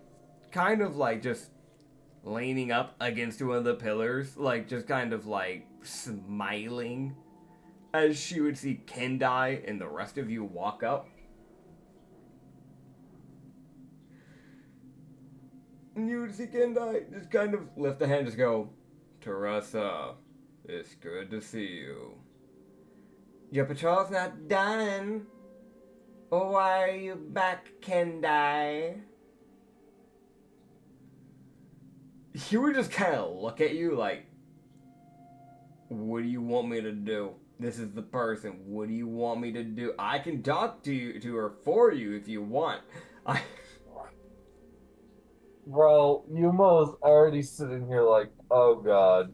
kind of like just leaning up against one of the pillars, like just kind of like smiling as she would see Kendai and the rest of you walk up. And you would see Kendai just kind of lift a hand, just go, Teresa, it's good to see you. Your patrol's not done. Why are you back, Kendai? He would just kind of look at you like, what do you want me to do? This is the person. What do you want me to do? I can talk to her for you if you want. Bro, Umo's already sitting here like, oh god.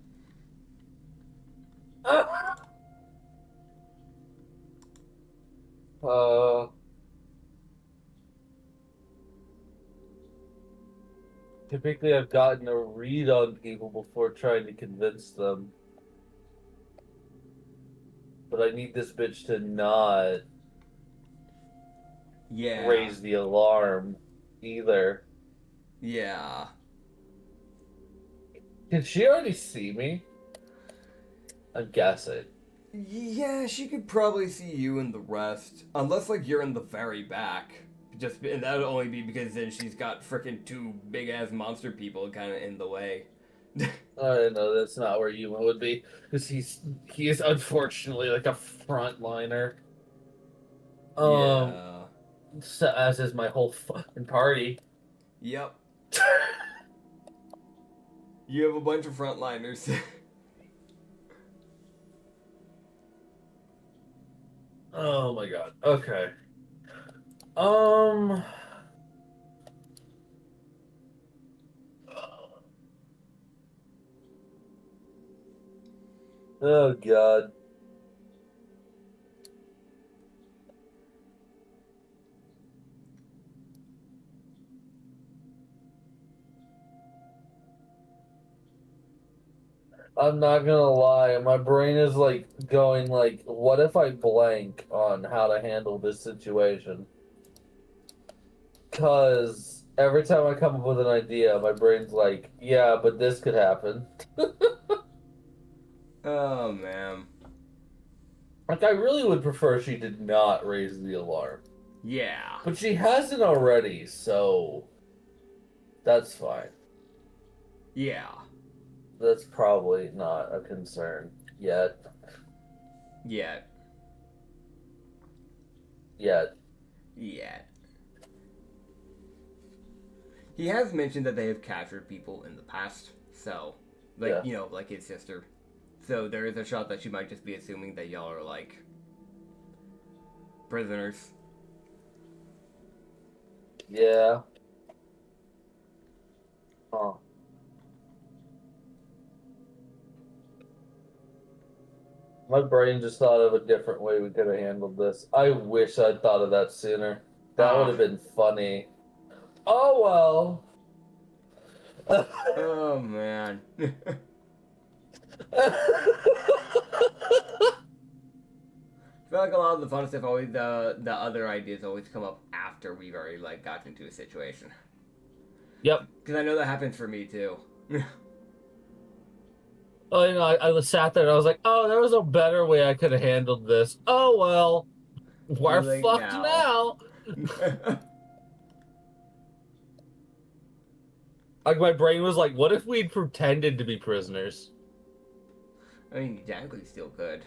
Typically I've gotten a read on people before trying to convince them. But I need this bitch to not raise the alarm either. Yeah. Did she already see me? I'm guessing. Yeah, she could probably see you and the rest. Unless, like, you're in the very back. And that would only be because then she's got frickin' two big-ass monster people kind of in the way. I know that's not where Umo would be. Because he is unfortunately like a frontliner. Yeah. So, as is my whole fucking party. Yep. You have a bunch of frontliners. Oh my god. Okay. Oh god. I'm not gonna lie, my brain is like going like, what if I blank on how to handle this situation? Cause every time I come up with an idea, my brain's like, yeah, but this could happen. Oh, man. Like, I really would prefer she did not raise the alarm. Yeah. But she hasn't already, so that's fine. Yeah. That's probably not a concern yet. Yet. He has mentioned that they have captured people in the past, so, like, Yeah. you know, like his sister. So there is a shot that she might just be assuming that y'all are, like, prisoners. Yeah. Huh. My brain just thought of a different way we could have handled this. I wish I'd thought of that sooner. That would have been funny. Oh well. Oh man. I feel like a lot of the fun stuff always the other ideas always come up after we've already like gotten into a situation. Yep. Because I know that happens for me too. Oh, you know, I sat there and I was like, oh, there was a better way I could have handled this. Oh well, we're fucked now. Like my brain was like, what if we'd pretended to be prisoners? I mean, you technically still could.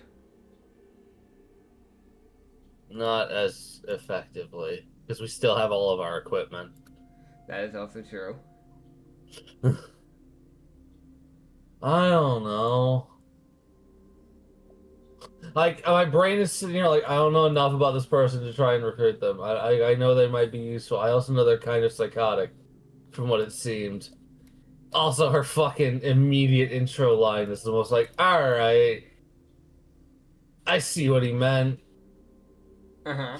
Not as effectively, because we still have all of our equipment. That is also true. I don't know. Like, my brain is sitting here like, I don't know enough about this person to try and recruit them. I know they might be useful. I also know they're kind of psychotic, from what it seemed. Also, her fucking immediate intro line is the most like, alright, I see what he meant. Uh-huh.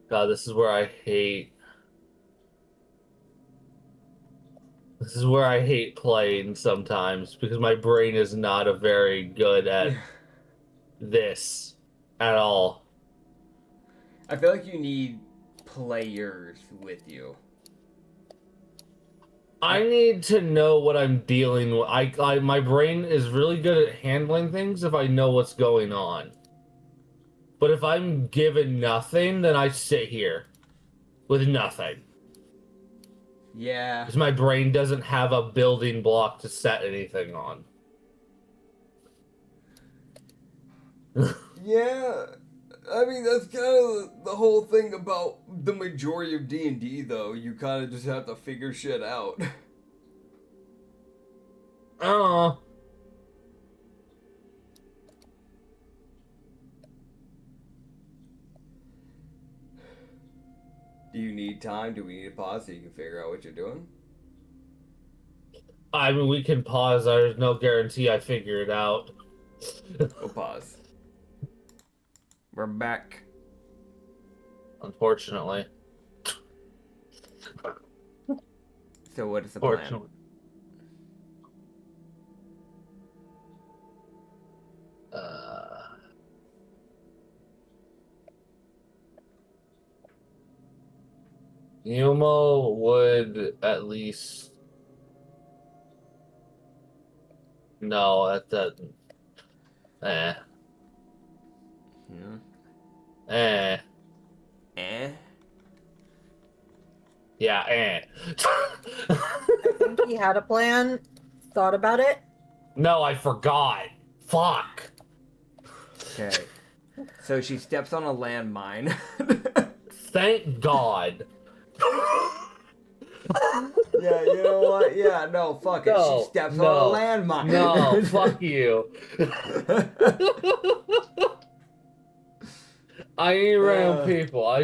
God, this is where I hate playing sometimes because my brain is not a very good at this at all. I feel like you need players with you. I need to know what I'm dealing with. My brain is really good at handling things if I know what's going on. But if I'm given nothing, then I sit here with nothing. Yeah. Because my brain doesn't have a building block to set anything on. Yeah. I mean, that's kind of the whole thing about the majority of D&D, though. You kind of just have to figure shit out. Oh. Do you need time? Do we need a pause so you can figure out what you're doing? I mean, we can pause. There's no guarantee I figure it out. We'll pause. We're back. Unfortunately. So what is the plan? Umo would at least... No, that doesn't... Eh. Hmm. Eh. Eh? Yeah, eh. I think he had a plan, thought about it. No, I forgot. Fuck. Okay. So she steps on a landmine. Thank God. Yeah, you know what? Yeah, no, fuck it. She steps on a landmine. No, fuck you. I ain't around people. I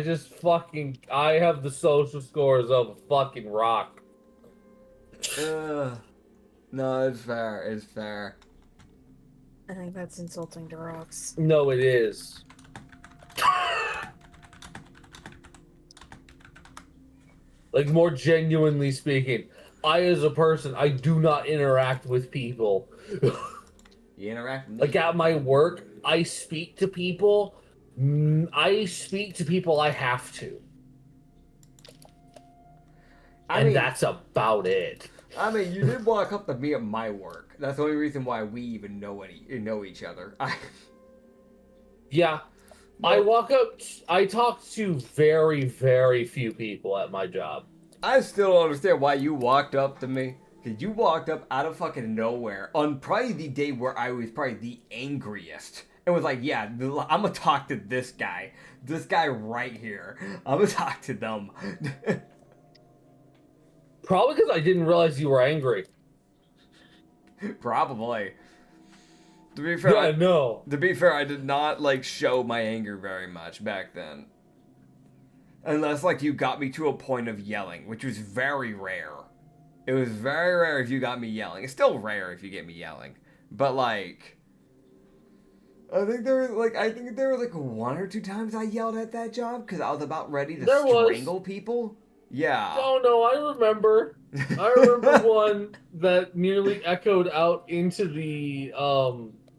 have the social scores of a fucking rock. No, it's fair. It's fair. I think that's insulting to rocks. No, it is. Like, more genuinely speaking, I, as a person, I do not interact with people. You interact with me. Like, at my work, I speak to people. I speak to people I have to. And that's about it. I mean, you did walk up to me at my work. That's the only reason why we even know each other. Yeah. I walk up, I talk to very, very few people at my job. I still don't understand why you walked up to me. Because you walked up out of fucking nowhere on probably the day where I was probably the angriest. And was like, yeah, I'm gonna talk to this guy. This guy right here. I'm gonna talk to them. Probably because I didn't realize you were angry. Probably. To be fair, yeah, no. To be fair, I did not like show my anger very much back then. Unless like you got me to a point of yelling, which was very rare. It was very rare if you got me yelling. It's still rare if you get me yelling. But, like... I think there were like 1 or 2 times I yelled at that job because I was about ready to strangle people. Yeah. Oh no, I remember. I remember one that nearly echoed out into the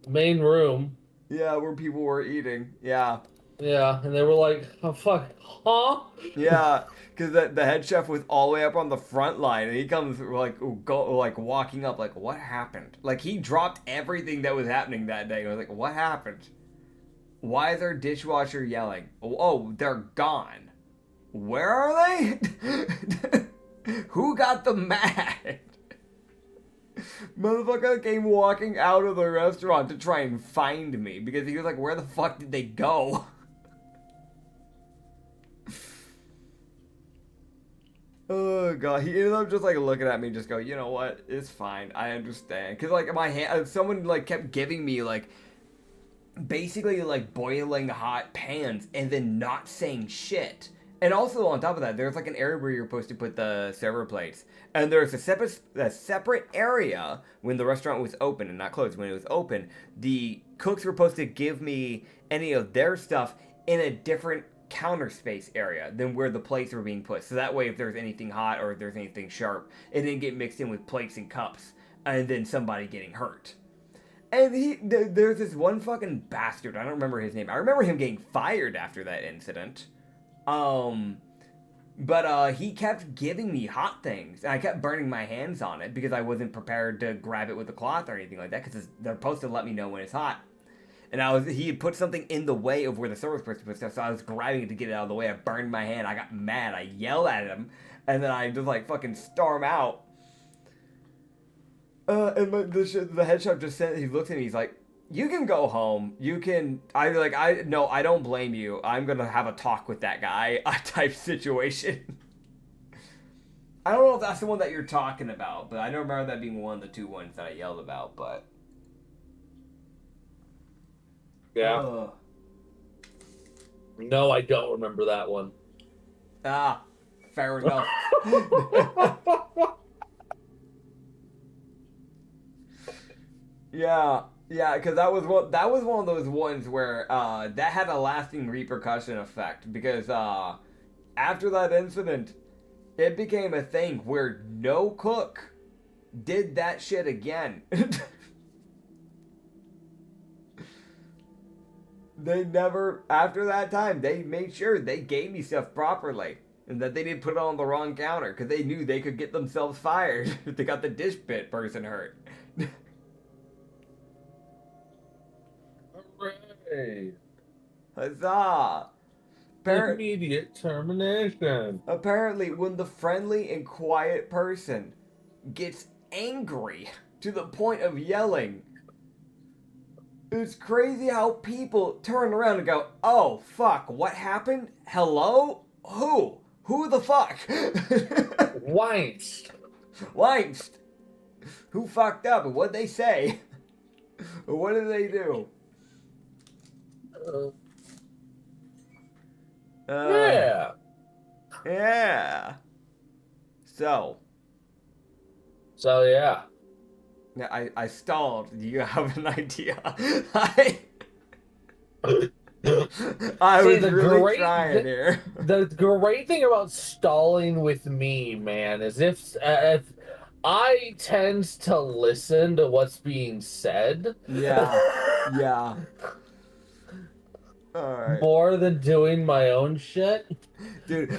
main room. Yeah, where people were eating. Yeah. Yeah, and they were like, "Oh fuck, huh?" Yeah, because the head chef was all the way up on the front line, and he comes walking up, like, what happened? Like, he dropped everything that was happening that day. I was like, what happened? Why is our dishwasher yelling? Oh, they're gone. Where are they? Who got them mad? Motherfucker came walking out of the restaurant to try and find me because he was like, where the fuck did they go? Oh god, he ended up just like looking at me and just go, you know what, it's fine, I understand. Cause like my hand, someone like kept giving me like, basically like boiling hot pans and then not saying shit. And also on top of that, there's like an area where you're supposed to put the server plates. And there's a separate area when the restaurant was open and not closed. When it was open, the cooks were supposed to give me any of their stuff in a different counter space area than where the plates were being put. So that way if there's anything hot or if there's anything sharp, it didn't get mixed in with plates and cups and then somebody getting hurt. And there's this one fucking bastard, I don't remember his name. I remember him getting fired after that incident. But he kept giving me hot things, and I kept burning my hands on it because I wasn't prepared to grab it with a cloth or anything like that because they're supposed to let me know when it's hot. And he had put something in the way of where the server was supposed to put stuff, so I was grabbing it to get it out of the way. I burned my hand. I got mad. I yelled at him, and then I just like fucking storm out. And the head chef just said, he looked at me. He's like, "You can go home. You can." I don't blame you. I'm gonna have a talk with that guy. Type situation. I don't know if that's the one that you're talking about, but I don't remember that being one of the 2 ones that I yelled about. But. Yeah. No, I don't remember that one. Ah, fair enough. Yeah, because that was one of those ones where that had a lasting repercussion effect because after that incident, it became a thing where no cook did that shit again. They never, after that time, they made sure they gave me stuff properly and that they didn't put it on the wrong counter because they knew they could get themselves fired if they got the dish pit person hurt. Hooray! Huzzah! Immediate termination. Apparently, when the friendly and quiet person gets angry to the point of yelling, it's crazy how people turn around and go, oh, fuck, what happened? Hello? Who? Who the fuck? Weinst. Who fucked up and what'd they say? What did they do? Yeah. Yeah. So yeah. I stalled. Do you have an idea? I was really trying here. The great thing about stalling with me, man, is if I tend to listen to what's being said. Yeah. All right. More than doing my own shit. Dude,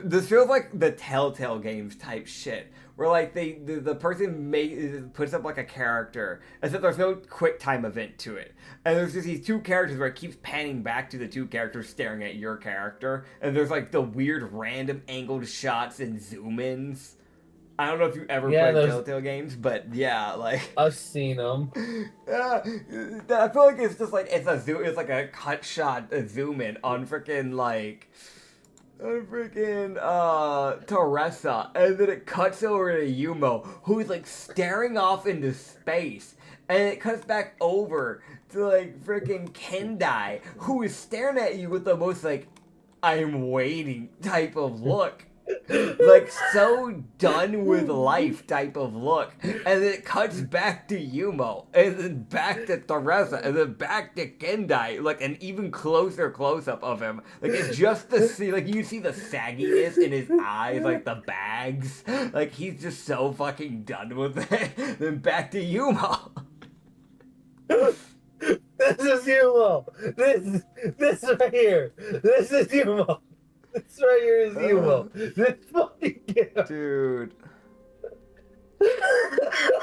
this feels like the Telltale Games type shit. Where like the person puts up like a character, except there's no quick time event to it, and there's just these 2 characters where it keeps panning back to the 2 characters staring at your character, and there's like the weird random angled shots and zoom ins. I don't know if you ever played Telltale Games, but yeah, like I've seen them. I feel like it's just like it's like a cut shot, a zoom in on freaking like. Teresa, and then it cuts over to Umo, who's like staring off into space, and it cuts back over to like freaking Kendai, who is staring at you with the most like I'm waiting type of look, Like, so done with life type of look. And then it cuts back to Umo, and then back to Teresa, and then back to Kendai, like an even closer close-up of him. Like, it's just the see, like, you see the sagginess in his eyes, like the bags. Like, he's just so fucking done with it. Then back to Umo. This is Umo. This right here. This is Umo. This right here is Umo. This fucking kid. Dude.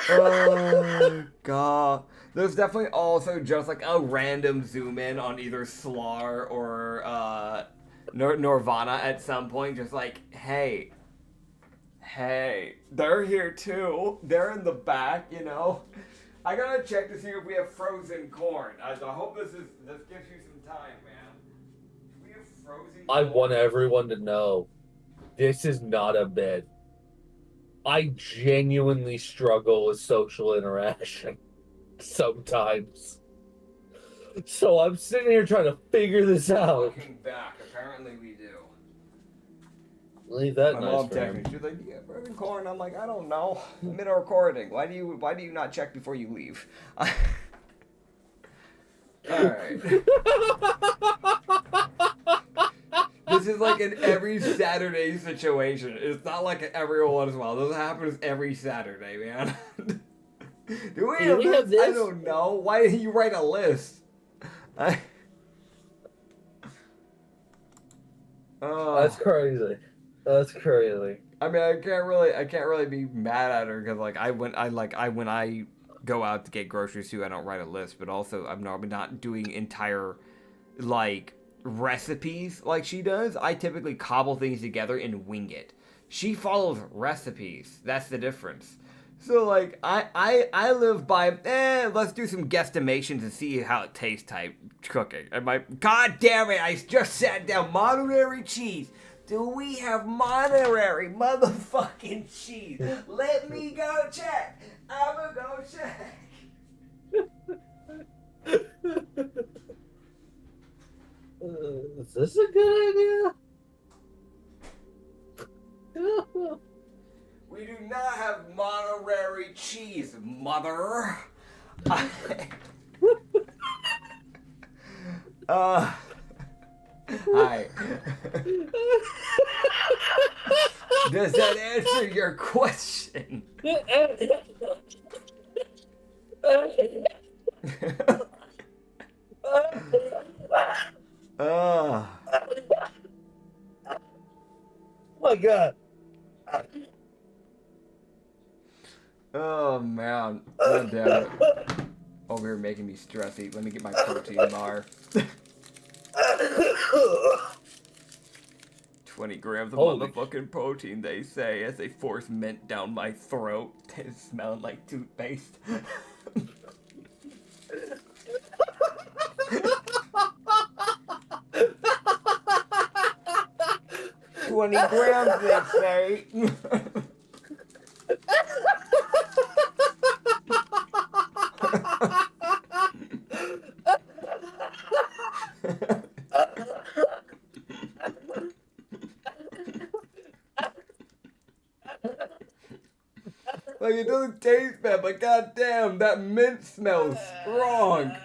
Oh god. There's definitely also just like a random zoom in on either Slar or Nirvana at some point, just like, hey, they're here too. They're in the back, you know. I gotta check to see if we have frozen corn. I hope this gives you some time, man. Do we have frozen corn? I want everyone to know this is not a bit. I genuinely struggle with social interaction sometimes. So I'm sitting here trying to figure this out. Looking back, apparently we do. Leave that My nice mom for texted him. me. She's like, "Do you have frozen corn?" I'm like, "I don't know. I'm in a recording. Why do you not check before you leave?" All right. This is like an every Saturday situation. It's not like every once in a while. This happens every Saturday, man. Do we have this? I don't know. Why didn't you write a list? That's crazy. That's crazy. I mean, I can't really be mad at her because like when I go out to get groceries too, I don't write a list, but also I'm not doing entire like recipes like she does. I typically cobble things together and wing it. She follows recipes. That's the difference. So like I live by let's do some guesstimations and see how it tastes type cooking. And god damn it, I just sat down Monterey cheese. Do we have Monterey motherfucking cheese? Let me go check. I'ma go check. Is this a good idea? We do not have Monterey cheese, mother. Hi. Does that answer your question? Oh my god. Oh man. God damn it. Oh, you're making me stressy. Let me get my protein bar. 20 grams of motherfucking protein, they say, as they force mint down my throat. It smelled like toothpaste. 20 grams, they say. Like, it doesn't taste bad, but goddamn, that mint smells strong.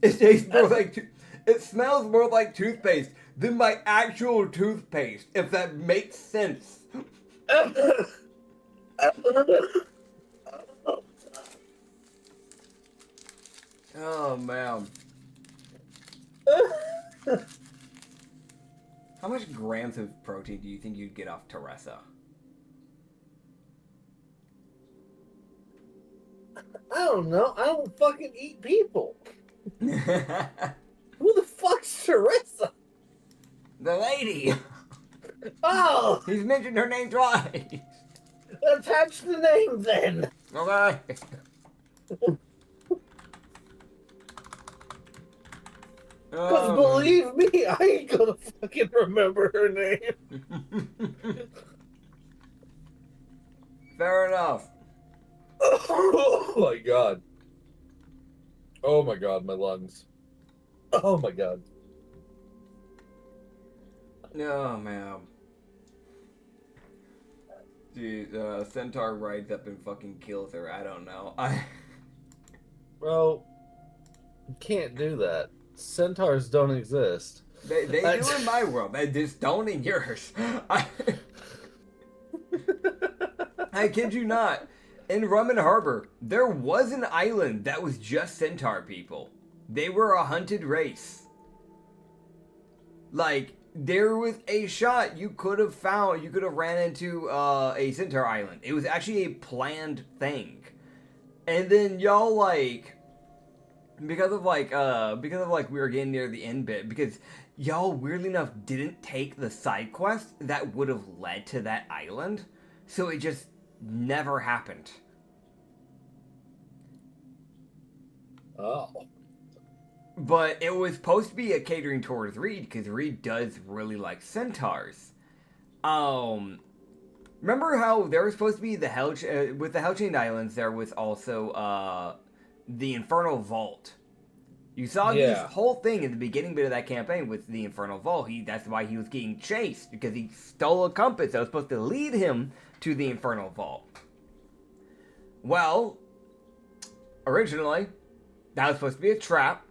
It tastes more like, it smells more like toothpaste than my actual toothpaste, if that makes sense. Oh, man. How much grams of protein do you think you'd get off Teresa? I don't know. I don't fucking eat people. Who the fuck's Teresa? The lady. Oh! He's mentioned her name twice. Attach the name then. Okay. Because believe me, I ain't gonna fucking remember her name. Fair enough. Oh my god. Oh my god, my lungs. Oh my god. No, man. Dude, Centaur rides up and fucking kills her. I don't know. Bro, you can't do that. Centaurs don't exist. They do in my world. They just don't in yours. I kid you not. In Rum and Harbor, there was an island that was just Centaur people. They were a hunted race. Like, there was a shot you could have ran into a Centaur island. It was actually a planned thing. And then y'all, like, because of we were getting near the end bit, because y'all, weirdly enough, didn't take the side quest that would have led to that island. So it just never happened. Oh. But it was supposed to be a catering towards Reed, because Reed does really like centaurs. Remember how there was supposed to be the with the Hell-Chained Islands, there was also the Infernal Vault. You saw this whole thing in the beginning bit of that campaign with the Infernal Vault. That's why he was getting chased, because he stole a compass that was supposed to lead him to the Infernal Vault. Well, originally, that was supposed to be a trap.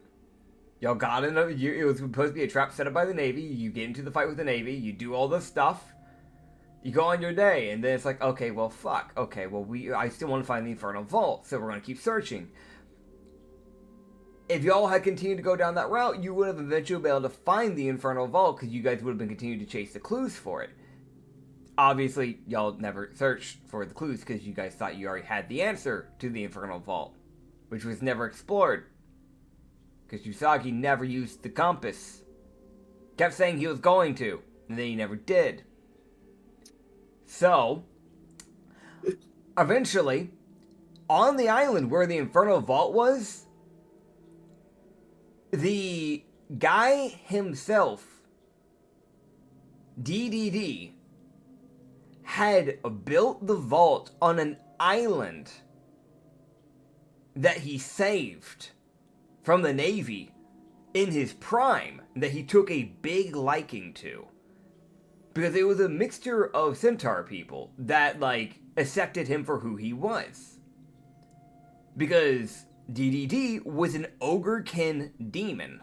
Y'all got in it was supposed to be a trap set up by the Navy. You get into the fight with the Navy, you do all this stuff, you go on your day, and then it's like, okay, well, fuck. Okay, well, I still want to find the Infernal Vault, so we're going to keep searching. If y'all had continued to go down that route, you would have eventually been able to find the Infernal Vault, because you guys would have been continuing to chase the clues for it. Obviously, y'all never searched for the clues, because you guys thought you already had the answer to the Infernal Vault, which was never explored. Because Usagi never used the compass. Kept saying he was going to, and then he never did. So, eventually, on the island where the Infernal Vault was, the guy himself, DDD, had built the vault on an island that he saved from the Navy in his prime, that he took a big liking to. Because it was a mixture of Centaur people that, like, accepted him for who he was. Because DDD was an ogrekin demon.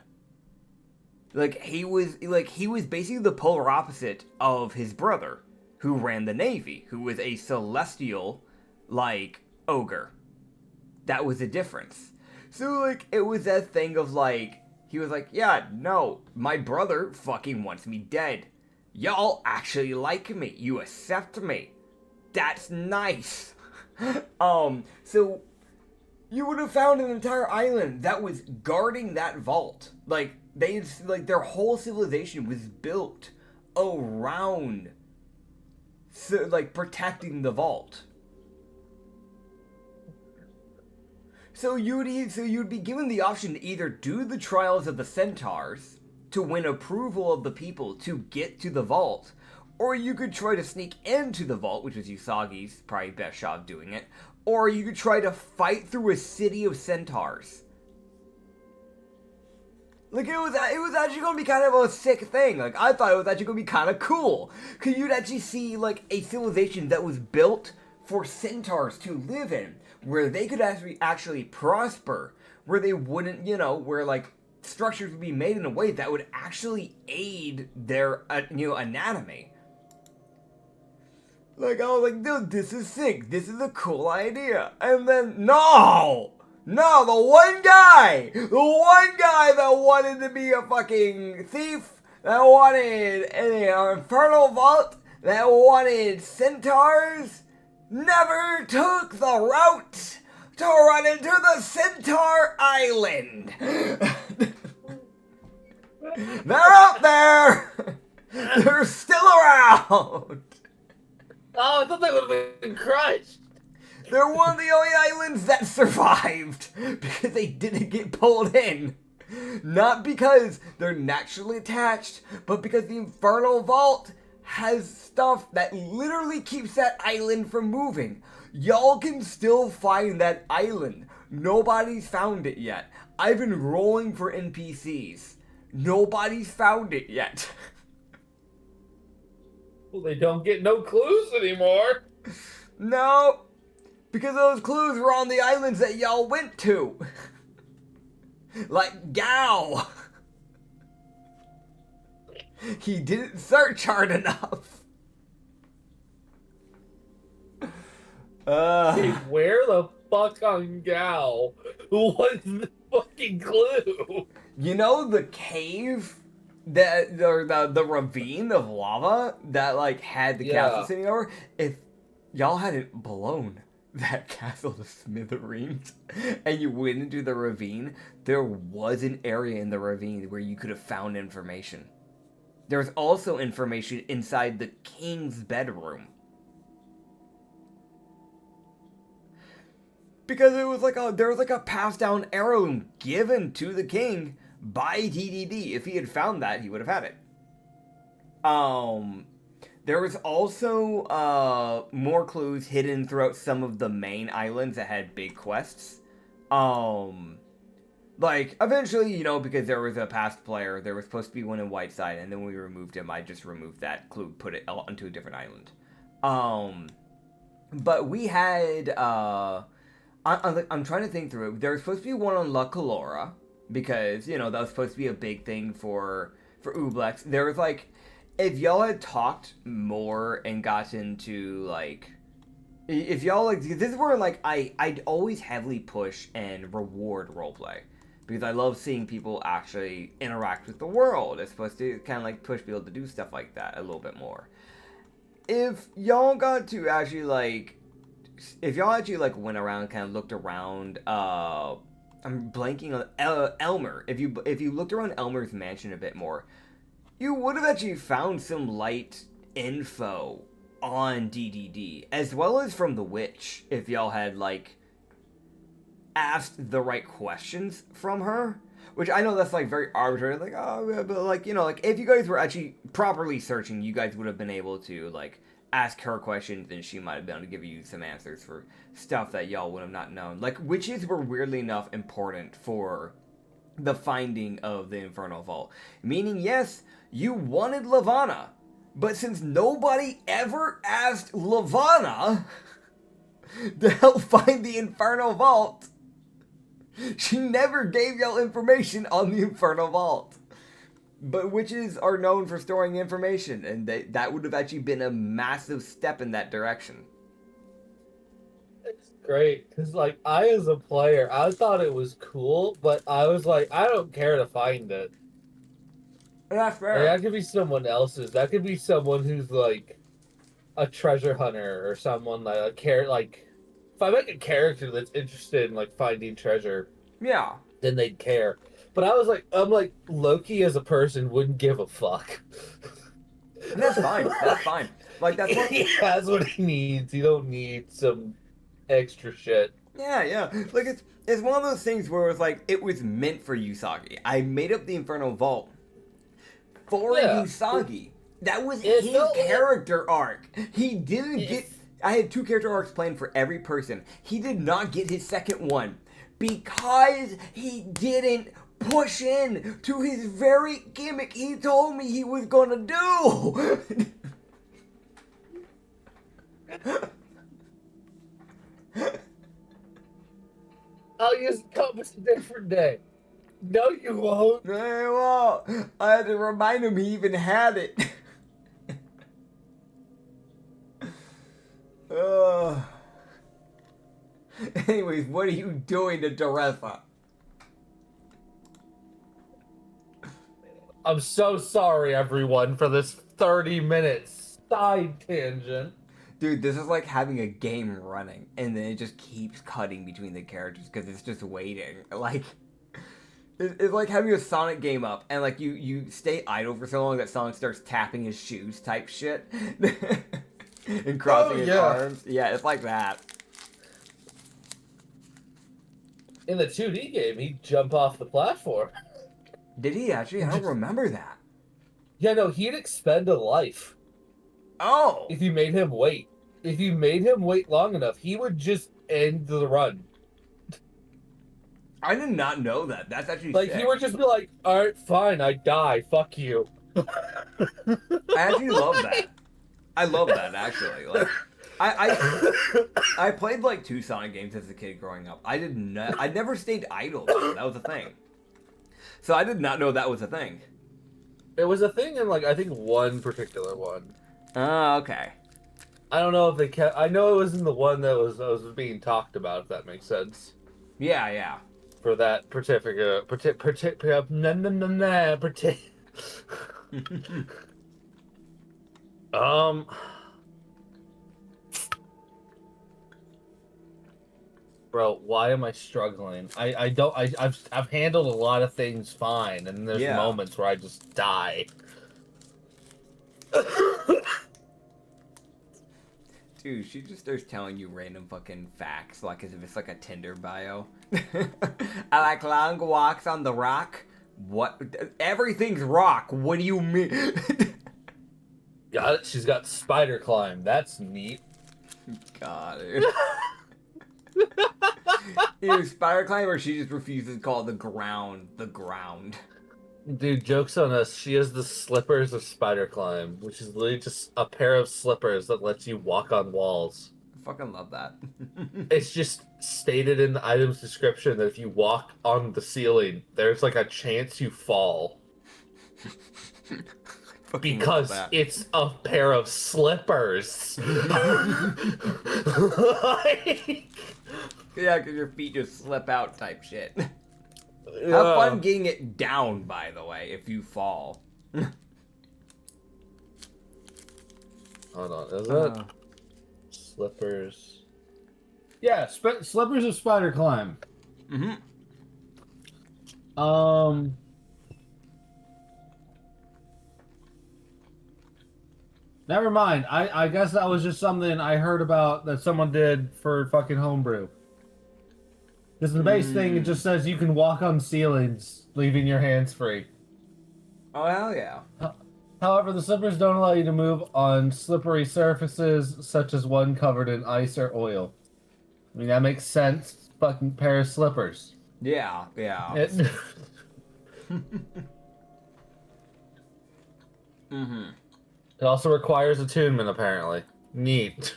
He was basically the polar opposite of his brother, who ran the Navy, who was a celestial, ogre. That was the difference. So, it was that thing of, he was like, yeah, no, my brother fucking wants me dead. Y'all actually like me. You accept me. That's nice. So, you would have found an entire island that was guarding that vault. Their whole civilization was built around, protecting the vault. So you'd be given the option to either do the trials of the centaurs to win approval of the people to get to the vault, or you could try to sneak into the vault, which was Usagi's probably best shot of doing it, or you could try to fight through a city of centaurs. It was actually going to be kind of a sick thing. I thought it was actually going to be kind of cool, because you'd actually see, a civilization that was built for centaurs to live in, where they could actually prosper, where they wouldn't, where, structures would be made in a way that would actually aid their, anatomy. I was like, dude, this is sick. This is a cool idea. And then, no, the one guy that wanted to be a fucking thief, that wanted an infernal vault, that wanted centaurs, never took the route to run into the Centaur Island. They're out there. They're still around. Oh, I thought they would have been crushed. They're one of the only islands that survived because they didn't get pulled in. Not because they're naturally attached, but because the Infernal Vault has stuff that literally keeps that island from moving. Y'all can still find that island. Nobody's found it yet. I've been rolling for NPCs. Nobody's found it yet. Well, they don't get no clues anymore. No, because those clues were on the islands that y'all went to. Like Gao. He didn't search hard enough. Hey, where the fuck on Gao was the fucking clue? You know the cave that or the ravine of lava that like had the castle sitting over? If y'all hadn't blown that castle to smithereens and you went into the ravine, there was an area in the ravine where you could have found information. There was also information inside the king's bedroom. Because it was there was a passed down heirloom given to the king by DDD. If he had found that, he would have had it. There was also more clues hidden throughout some of the main islands that had big quests. Like, eventually, you know, because there was a past player, there was supposed to be one in Whiteside, and then when we removed him, I just removed that clue, put it onto a different island. But we had, I'm trying to think through it. There was supposed to be one on La Calora, because, you know, that was supposed to be a big thing for Ublex. There was, like, if y'all had talked more and got into, like, if y'all, like, this is where, like, I'd always heavily push and reward roleplay. Because I love seeing people actually interact with the world. It's supposed to kind of, like, push people to do stuff like that a little bit more. If y'all got to actually, like, went around and kind of looked around, I'm blanking on Elmer. If you looked around Elmer's mansion a bit more, you would have actually found some light info on DDD, as well as from the witch, if y'all had, like, asked the right questions from her. Which I know that's, like, very arbitrary, like, oh, but, like, you know, like, if you guys were actually properly searching, you guys would have been able to, like, ask her questions, and she might have been able to give you some answers for stuff that y'all would have not known. Like, witches were weirdly enough important for the finding of the Infernal Vault. Meaning, yes, you wanted Lavana, but since nobody ever asked Lavana to help find the Infernal Vault, she never gave y'all information on the Infernal Vault. But witches are known for storing information, and that would have actually been a massive step in that direction. It's great, because, like, I, as a player, I thought it was cool, but I was like, I don't care to find it. That's fair. Like, that could be someone else's. That could be someone who's, like, a treasure hunter, or someone, like, if I make a character that's interested in, like, finding treasure, yeah, then they'd care. But I'm like, Loki as a person wouldn't give a fuck. And that's fine. That's fine. Like, that's what... He has what he needs. You don't need some extra shit. Yeah. Like, it's one of those things where it's like, it was meant for Usagi. I made up the Infernal Vault for Usagi. That was his character arc. He didn't get... I had 2 character arcs planned for every person. He did not get his second one because he didn't push in to his very gimmick he told me he was gonna do. I'll use the compass a different day. No, you won't. No, I won't. I had to remind him he even had it. Anyways, what are you doing to Teresa? I'm so sorry, everyone, for this 30-minute side tangent. Dude, this is like having a game running, and then it just keeps cutting between the characters because it's just waiting. Like, it's like having a Sonic game up, and like you stay idle for so long that Sonic starts tapping his shoes type shit. And crossing his arms. Yeah, it's like that. In the 2D game, he'd jump off the platform. Did he actually? I don't remember that. Yeah, no, he'd expend a life. Oh! If you made him wait. If you made him wait long enough, he would just end the run. I did not know that. That's actually like, sick. He would just be like, alright, fine, I die. Fuck you. I actually love that. I love that, actually. Like, I played like 2 Sonic games as a kid growing up. I never stayed idle though. That was a thing. So I did not know that was a thing. It was a thing in like I think one particular one. Oh, okay. I don't know if they kept. I know it was in the one that was being talked about. If that makes sense. Yeah. For that particular Bro, why am I struggling? I've handled a lot of things fine, and there's moments where I just die. Dude, she just starts telling you random fucking facts, like as if it's like a Tinder bio. I like long walks on the rock. What? Everything's rock. What do you mean? Got it. She's got spider climb. That's neat. Got it. Either spider climb or she just refuses to call the ground the ground. Dude, joke's on us. She has the slippers of spider climb, which is literally just a pair of slippers that lets you walk on walls. I fucking love that. It's just stated in the item's description that if you walk on the ceiling, there's like a chance you fall. Because it's a pair of slippers. Yeah, because your feet just slip out type shit. Have fun getting it down, by the way, if you fall. Hold on, is that slippers? Yeah, slippers of spider climb. Mm-hmm. Never mind. I guess that was just something I heard about that someone did for fucking homebrew. Because the base thing, it just says you can walk on ceilings, leaving your hands free. Oh, hell yeah. However, the slippers don't allow you to move on slippery surfaces, such as one covered in ice or oil. I mean, that makes sense. Fucking pair of slippers. Yeah. Mm-hmm. It also requires attunement, apparently. Neat.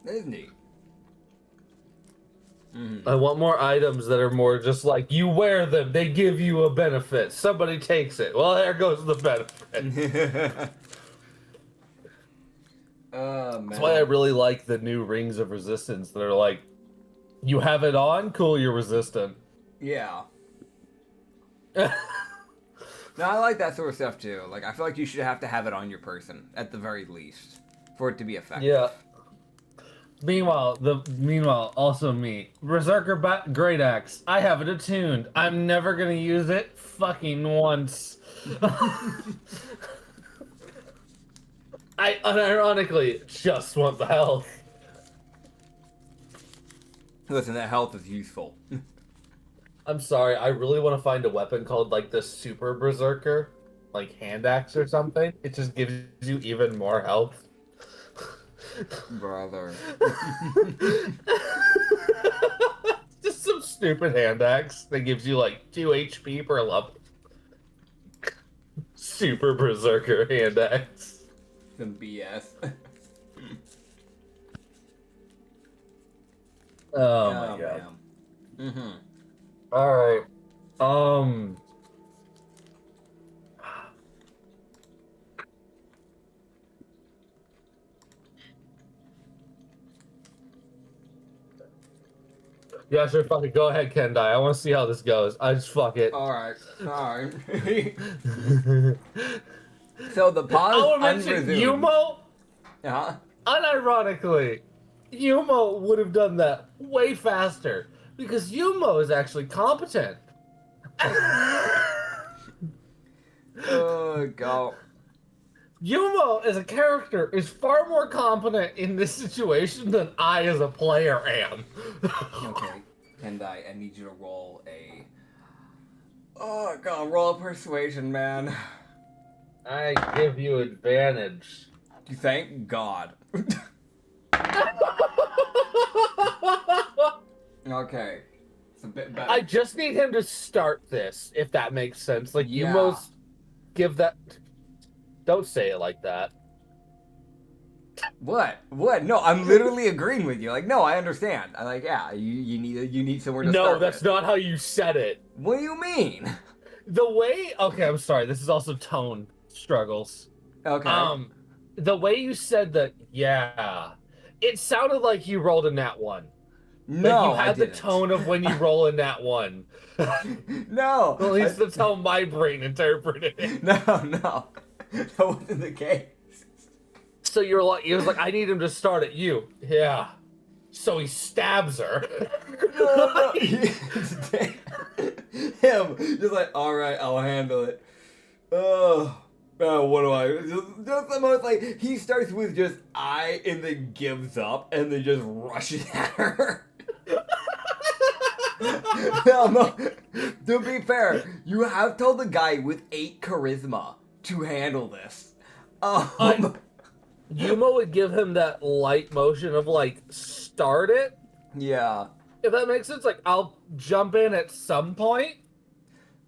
That is neat. Mm-hmm. I want more items that are more just like, you wear them, they give you a benefit. Somebody takes it. Well, there goes the benefit. Man. That's why I really like the new rings of resistance that are like, you have it on, cool, you're resistant. Yeah. No, I like that sort of stuff too. Like, I feel like you should have to have it on your person, at the very least, for it to be effective. Yeah. Meanwhile, also me. Berserker Great Axe. I have it attuned. I'm never gonna use it fucking once. I unironically just want the health. Listen, that health is useful. I'm sorry, I really want to find a weapon called, like, the Super Berserker. Like, hand axe or something. It just gives you even more health. Brother. Just some stupid hand axe that gives you, like, 2 HP per level. Super Berserker hand axe. Some BS. Oh my god. Mm-hmm. Alright. Yeah, sure, fuck it. Go ahead, Kendai. I want to see how this goes. I just fuck it. Alright. So the pause I mention Umo. Unironically, Umo would have done that way faster because Umo is actually competent. Oh god. Umo as a character is far more competent in this situation than I as a player am. Okay, Kendai, I need you to roll a... Oh god, roll a persuasion, man. I give you advantage. Thank God. Okay. It's a bit better. I just need him to start this, if that makes sense. Like, Umo's... Give that... Don't say it like that. What? What? No, I'm literally agreeing with you. Like, no, I understand. I'm like, yeah, you need somewhere to start. No, that's with. not how you said it. What do you mean? The way. Okay, I'm sorry. This is also tone struggles. Okay. The way you said that, yeah, it sounded like you rolled a nat 1. No, Like you I had the didn't. tone of when you roll a nat 1. No. At least that's how my brain interpreted it. No. That wasn't the case. So you're like, he was like, I need him to start at you. Yeah. So he stabs her. No. Him, just like, all right, I'll handle it. Oh, what do I? Just the most like he starts with just I and then gives up and then just rushes at her. No, to be fair, you have told the guy with 8 charisma to handle this. Yumo would give him that light motion of like start it. Yeah. If that makes sense, like I'll jump in at some point.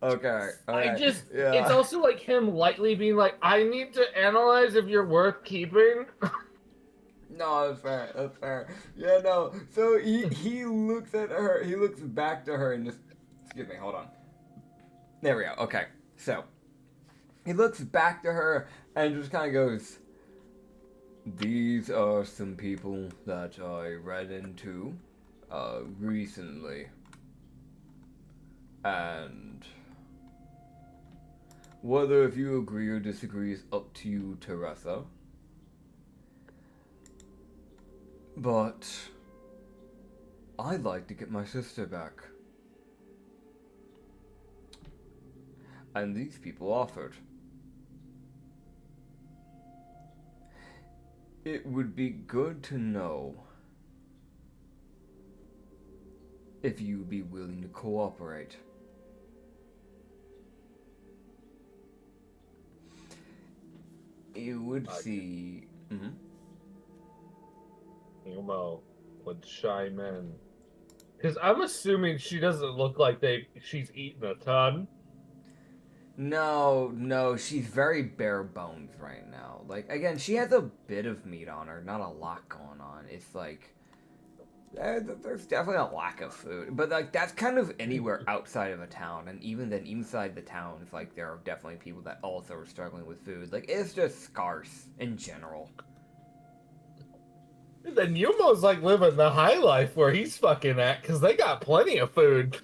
Okay. Yeah. It's also like him lightly being like, I need to analyze if you're worth keeping. No, that's fair. Yeah, no. So he looks at her, he looks back to her and just, excuse me, hold on. There we go, okay. So, he looks back to her and just kind of goes, these are some people that I ran into recently. And whether if you agree or disagree is up to you, Teresa. But I'd like to get my sister back. And these people offered. It would be good to know if you would be willing to cooperate. You would see... Mm-hmm. Umo would chime in. Because I'm assuming she doesn't look like she's eaten a ton. No, she's very bare bones right now. Like, again, she has a bit of meat on her, not a lot going on. It's like, there's definitely a lack of food. But, like, that's kind of anywhere outside of a town. And even then, inside the town, it's like there are definitely people that also are struggling with food. Like, it's just scarce in general. Then Yumo's like living the high life where he's fucking at, because they got plenty of food.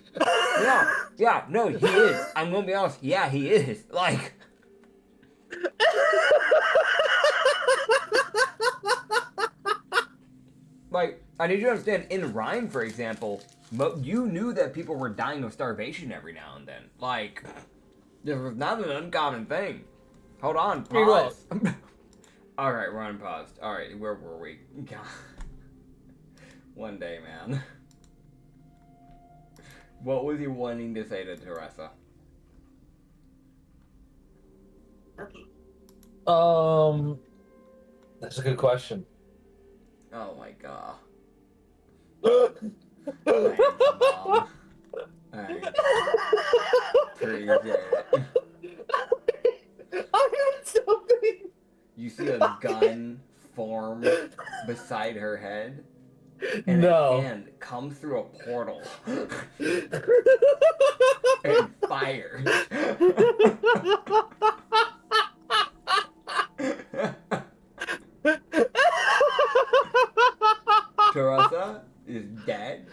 Yeah, no, he is. I'm gonna be honest, yeah, he is. Like... Like, I need you to understand, in Rhyme, for example, you knew that people were dying of starvation every now and then. Like, this was not an uncommon thing. Hold on, pause. Alright, we're on pause. Alright, where were we? God. One day, man. What was you wanting to say to Teresa? That's a good question. Oh my god. Thanks, Mom. Alright. Appreciate it. I got something. You see a gun form beside her head, and No. a hand comes through a portal and fires. Teresa is dead.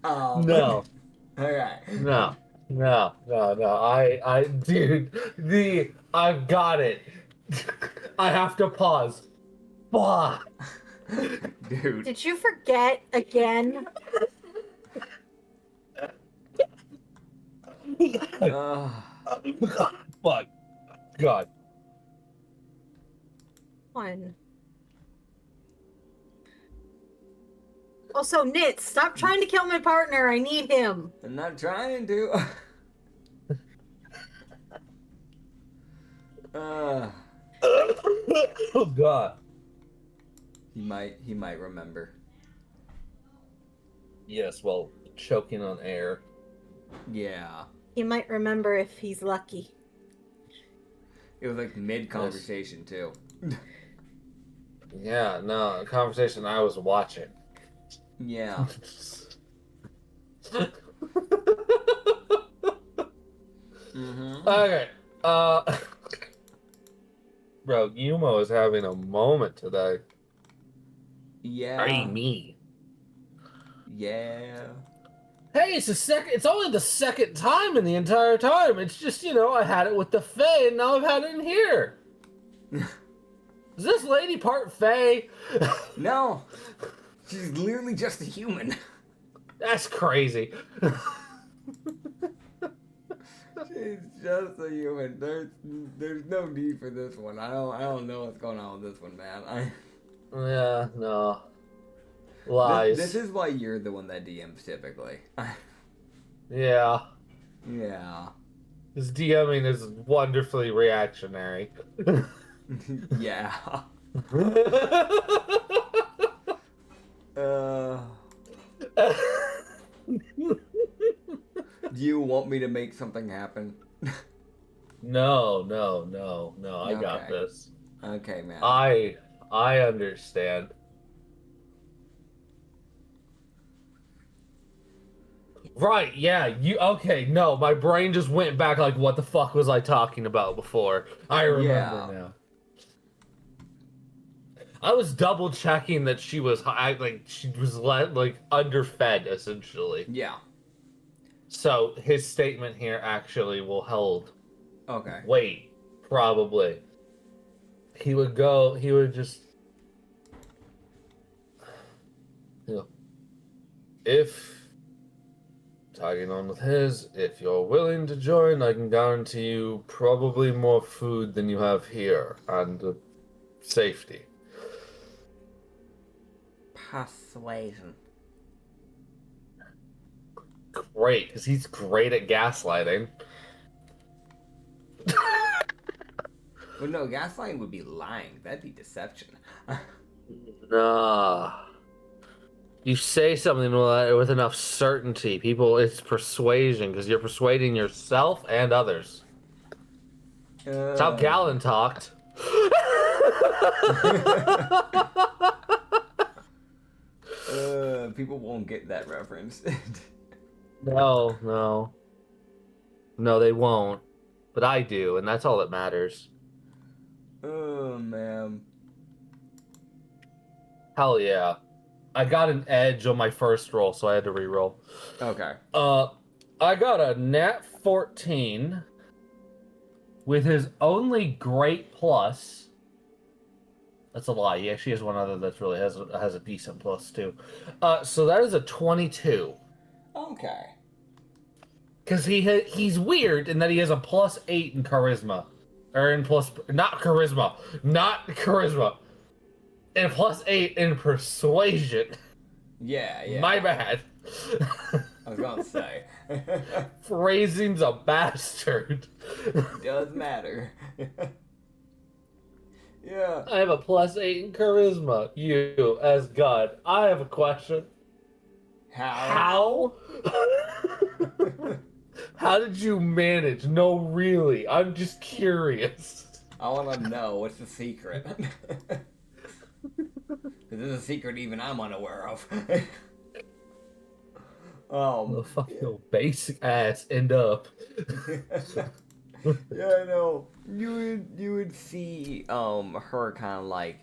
No. Okay. No. Dude, I've got it. I have to pause. Fuck. Dude. Did you forget again? Fuck. God. One. Also, Nitz, stop trying to kill my partner. I need him. I'm not trying to. Oh God. He might remember. Yes, well, choking on air. Yeah. He might remember if he's lucky. It was like mid-conversation, too. Yeah, no, a conversation I was watching. Yeah. Mm-hmm. Okay, bro, Umo is having a moment today. Yeah. Me. Yeah. Hey, it's only the second time in the entire time. It's just, I had it with the Fae, and now I've had it in here. Is this lady part Fae? No. She's literally just a human. That's crazy. She's just a human. There's no need for this one. I don't know what's going on with this one, man. Yeah, no. Lies. This is why you're the one that DMs typically. Yeah. Yeah. This DMing is wonderfully reactionary. Yeah. Do you want me to make something happen? No. I got Okay. this. Okay, man. I understand. Right, yeah, okay, no, my brain just went back like, what the fuck was I talking about before? I remember now. I was double checking that she was underfed, essentially. Yeah. So, his statement here actually will hold. Okay. Wait, probably. He would just... If... Tagging on with his, if you're willing to join, I can guarantee you probably more food than you have here, and safety. Persuasion. Great, because he's great at gaslighting. Well, no, gaslighting would be lying. That'd be deception. Nah. You say something with enough certainty, it's persuasion, because you're persuading yourself and others. That's how Galen talked. People won't get that reference. No, they won't. But I do, and that's all that matters. Oh, man. Hell yeah. I got an edge on my first roll, so I had to re-roll. Okay. I got a nat 14 with his only great plus. That's a lie. He actually has one other that really has a decent plus too. So that is a 22. Okay. Because he's weird in that he has a plus 8 in charisma. Not charisma. And plus 8 in persuasion. Yeah. My bad. I was gonna say. Phrasing's a bastard. Does matter. Yeah. I have a plus 8 in charisma. You, as God. I have a question. How? How did you manage? No, really. I'm just curious. I want to know what's the secret. This is a secret even I'm unaware of. The fucking basic ass end up. Yeah, I know. You would see her kind of like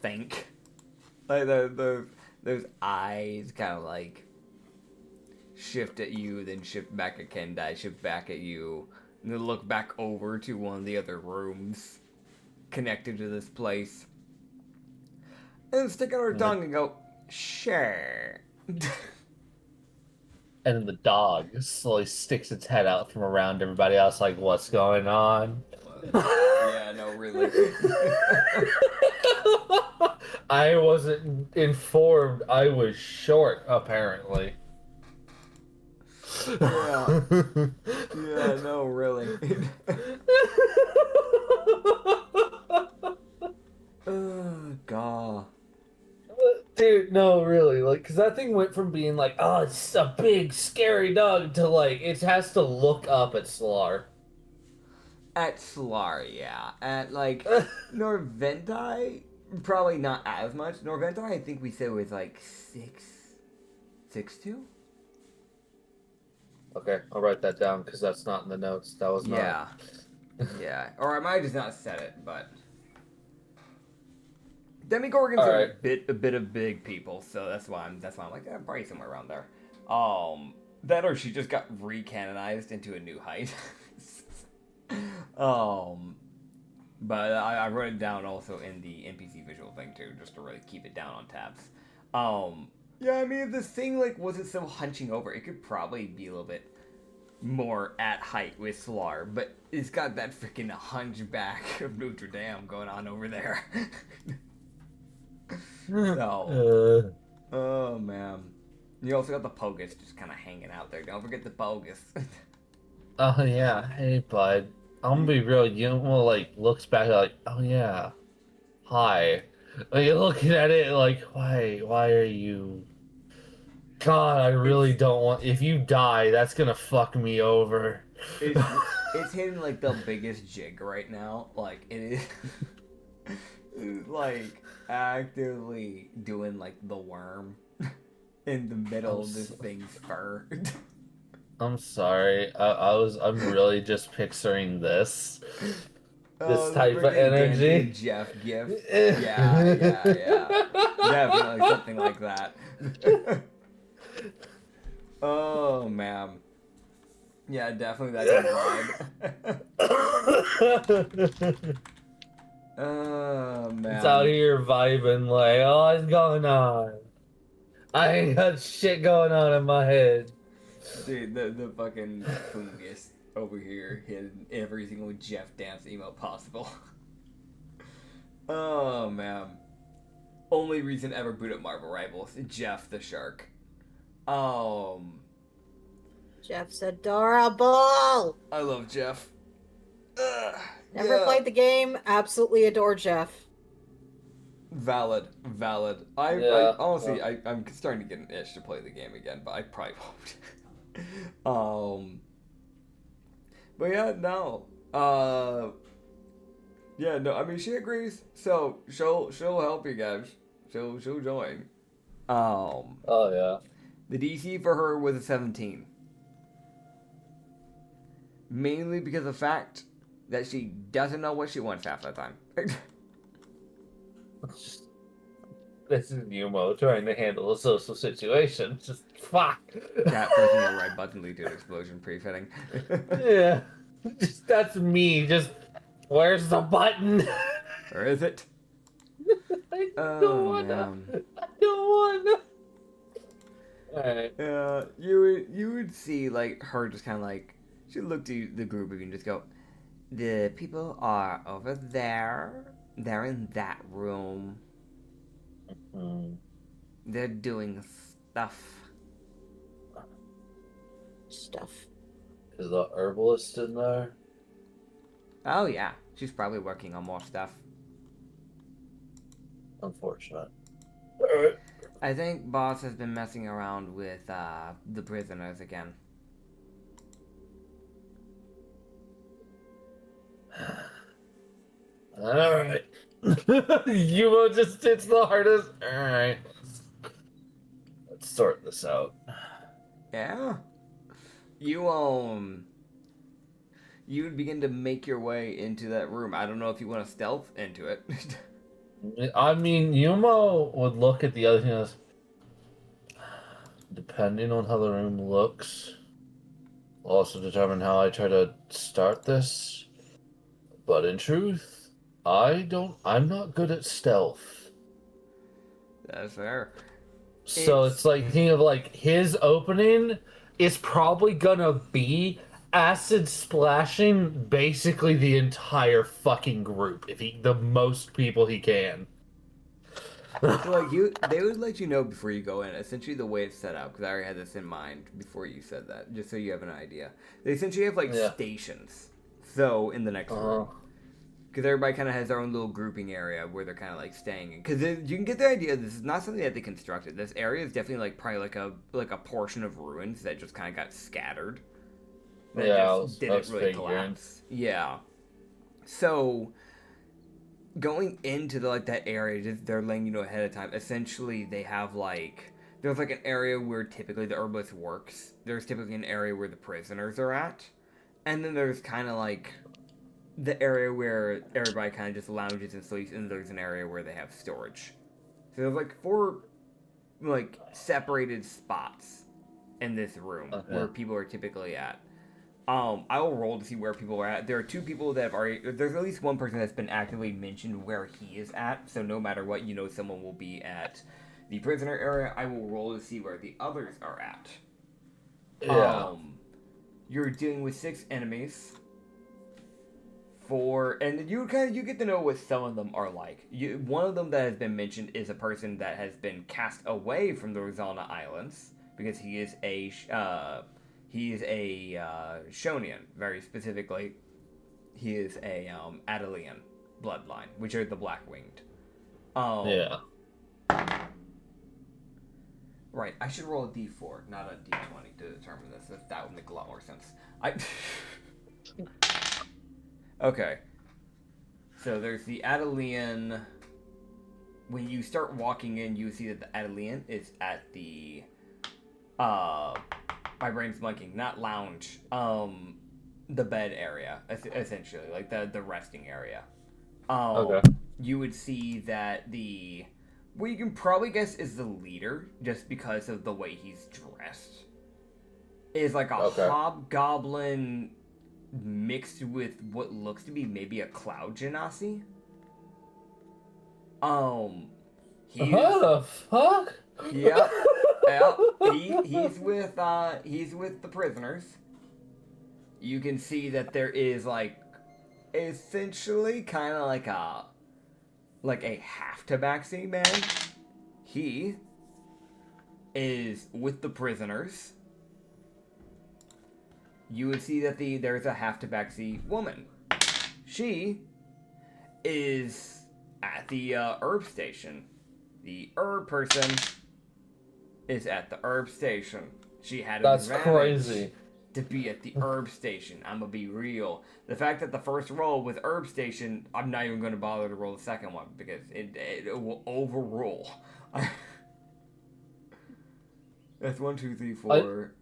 think, like those eyes kind of like shift at you, then shift back at Kendai, shift back at you, and then look back over to one of the other rooms connected to this place, and then stick out her tongue and go, "Sure." And then the dog slowly sticks its head out from around everybody else, like, what's going on? Yeah, no, really. I wasn't informed. I was short, apparently. Yeah. Yeah, no, really. God. Dude, no, really, like, because that thing went from being like, oh, it's a big, scary dog, to, like, it has to look up at Slar. At Slar, yeah. At, like, Norventai, Probably not as much. Norventor, I think we said was like 6'2". Okay, I'll write that down because that's not in the notes. That was not. Yeah. Yeah. Or I might have just not said it, but Demigorgons are a bit of big people, so that's why I'm like, probably somewhere around there. That or she just got recanonized into a new height. But I wrote it down also in the NPC visual thing too, just to really keep it down on tabs. Yeah, I mean, if this thing like wasn't so hunching over, it could probably be a little bit more at height with Slar, but it's got that freaking hunchback of Notre Dame going on over there. So, oh man, you also got the Pogus just kind of hanging out there. Don't forget the Pogus. Oh yeah, hey bud. I'm gonna be real. Umo like looks back like, oh yeah, hi. Like you're looking at it like, why are you? God, I really don't want. If you die, that's gonna fuck me over. It's hitting like the biggest jig right now. Like it is, it's, like actively doing like the worm in the middle of this thing's fur. I'm sorry. I'm really just picturing this type of energy. Jeff gift. Yeah. Definitely something like that. Oh man. Yeah, definitely that vibe. Oh man. It's out here vibing like, oh, what's going on? I ain't got shit going on in my head. Dude, the fucking fungus over here hitting every single Jeff dance emo possible. Oh man. Only reason ever boot up Marvel Rivals, Jeff the Shark. Jeff's adorable. I love Jeff. Never played the game. Absolutely adore Jeff. Valid. I honestly, I'm starting to get an itch to play the game again, but I probably won't. But yeah, no. Yeah, no. I mean, she agrees, so she'll help you guys. She'll join. Oh yeah. The DC for her was a 17. Mainly because of the fact that she doesn't know what she wants half the time. This is Umo trying to handle a social situation. Just fuck. Cat pressing the right button lead to an explosion pre-fitting. Yeah. That's me. Just where's the button? Or is it? I don't wanna. Alright. You would see like her just kind of like she'd look to the group of you and just go, the people are over there. They're in that room. Mm-hmm. They're doing stuff. Is the herbalist in there? Oh yeah, she's probably working on more stuff. Unfortunate. I think Boss has been messing around with the prisoners again. Alright. Umo just hits the hardest. Alright. Let's sort this out. Yeah. You would begin to make your way into that room. I don't know if you want to stealth into it. I mean, Umo would look at the other thing as, depending on how the room looks, will also determine how I try to start this. But in truth, I'm not good at stealth. That's fair. So it's like, think of like his opening is probably gonna be acid splashing basically the entire fucking group if the most people he can. So like they would let you know before you go in. Essentially, the way it's set up, because I already had this in mind before you said that, just so you have an idea. They essentially have like stations. So in the next room, because everybody kind of has their own little grouping area where they're kind of like staying in. Because you can get the idea this is not something that they constructed. This area is definitely like probably like a portion of ruins that just kind of got scattered. That just didn't really collapse. Yeah. So going into the, like, that area, just they're letting you know ahead of time. Essentially, they have like there's like an area where typically the herbalist works. There's typically an area where the prisoners are at, and then there's kind of like the area where everybody kind of just lounges and sleeps, and there's an area where they have storage. So there's like 4 like separated spots in this room where people are typically at. I will roll to see where people are at. There are 2 people that have already. There's at least one person that's been actively mentioned where he is at. So no matter what, you know someone will be at the prisoner area. I will roll to see where the others are at. Yeah. You're dealing with 6 enemies. And you get to know what some of them are like. One of them that has been mentioned is a person that has been cast away from the Rosalna Islands because he is a Shonian. Very specifically, he is a Adelian bloodline, which are the Black-Winged. Yeah. Right, I should roll a d4, not a d20 to determine this. That would make a lot more sense. Okay. So there's the Adelian. When you start walking in, you see that the Adelian is at the my brain's blanking, not lounge. The bed area, essentially, like the resting area. Okay. You would see that what you can probably guess is the leader, just because of the way he's dressed, is like a hobgoblin mixed with what looks to be maybe a cloud genasi. What the fuck? Yeah. He's with the prisoners. You can see that there is like essentially kind of like a half tabaxi man. He is with the prisoners. You would see that there's a half tabaxi woman. She is at the herb station. The herb person is at the herb station. She had an advantage crazy to be at the herb station. I'm gonna be real. The fact that the first roll with herb station, I'm not even gonna bother to roll the second one because it will overrule. That's 1, 2, 3, 4,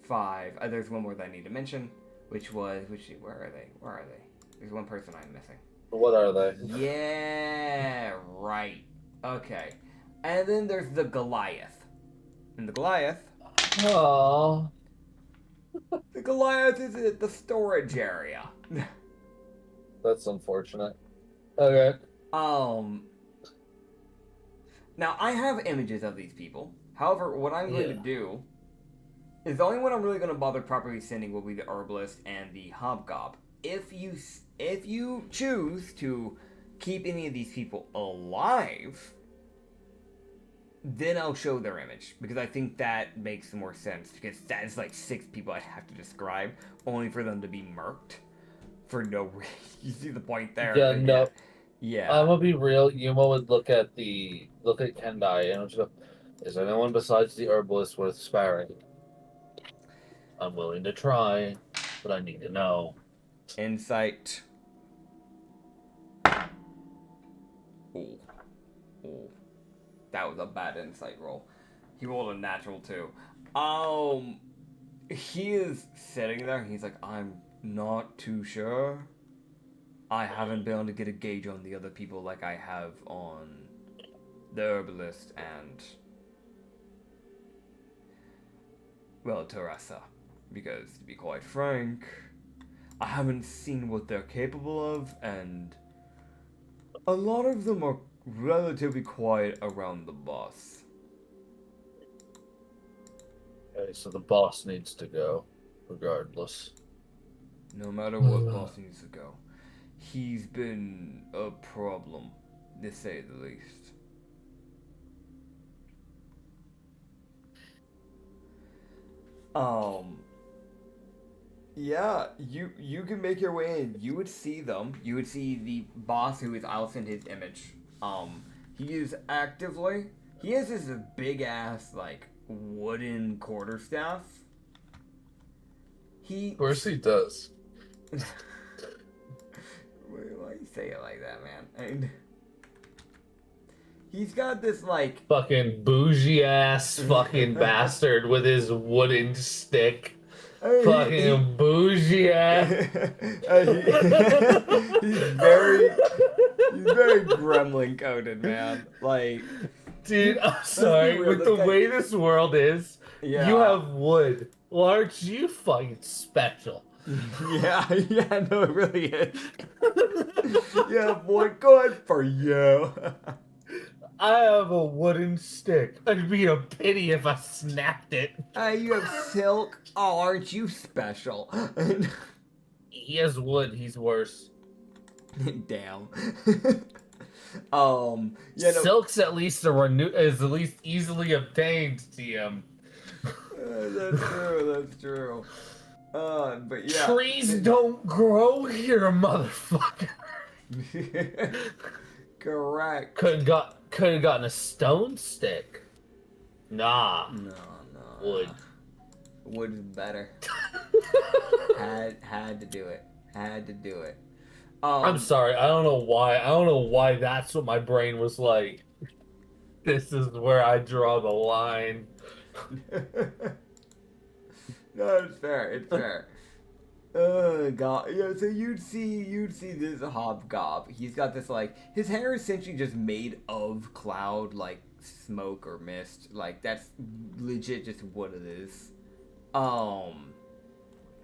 5. There's one more that I need to mention, where are they? There's one person I'm missing. What are they? Yeah, right. Okay. And then there's the Goliath. And the Goliath... Oh. The Goliath is at the storage area. That's unfortunate. Okay. Now, I have images of these people. However, what I'm going to do is the only one I'm really going to bother properly sending will be the herbalist and the hobgob. If you choose to keep any of these people alive, then I'll show their image, because I think that makes more sense, because that is like 6 people I'd have to describe, only for them to be murked for no reason. You see the point there? Yeah, no. Yeah. I'm gonna be real. Yumo would look at Kendai and just go, "Is anyone besides the herbalist worth sparing? I'm willing to try, but I need to know." Insight. Ooh. That was a bad insight roll. He rolled a natural 2. He is sitting there. He's like, I'm not too sure. I haven't been able to get a gauge on the other people like I have on the herbalist and, well, Teresa. Because, to be quite frank, I haven't seen what they're capable of, and a lot of them are relatively quiet around the boss. Okay, so the boss needs to go, regardless. No matter what, boss needs to go. He's been a problem, to say the least. Yeah, you can make your way in. You would see them. You would see the boss, who is, I'll send his image. He is actively, he has this big ass, like, wooden quarterstaff. Of course he does. Why you say it like that, man? And he's got this, like... Fucking bougie-ass fucking bastard with his wooden stick. Fucking bougie-ass. He's very gremlin-coded, man. Like... Dude, I'm sorry. With the way this world is, you have wood. Well, aren't you fucking special? Yeah, no, it really is. Yeah, boy, good for you. I have a wooden stick. It'd be a pity if I snapped it. You have silk. Oh, aren't you special? He has wood. He's worse. Damn. Yeah, no. Silk's at least is at least easily obtained, TM. That's true. That's true. But yeah. Trees don't grow here, motherfucker. Correct. Could have gotten a stone stick. Nah. No. Wood. Wood is better. had to do it. Had to do it. I'm sorry. I don't know why. I don't know why that's what my brain was like. This is where I draw the line. No, it's fair. It's fair. Oh god. Yeah, so you'd see this hobgob. He's got this, like, his hair is essentially just made of cloud, like smoke or mist. Like, that's legit just what it is.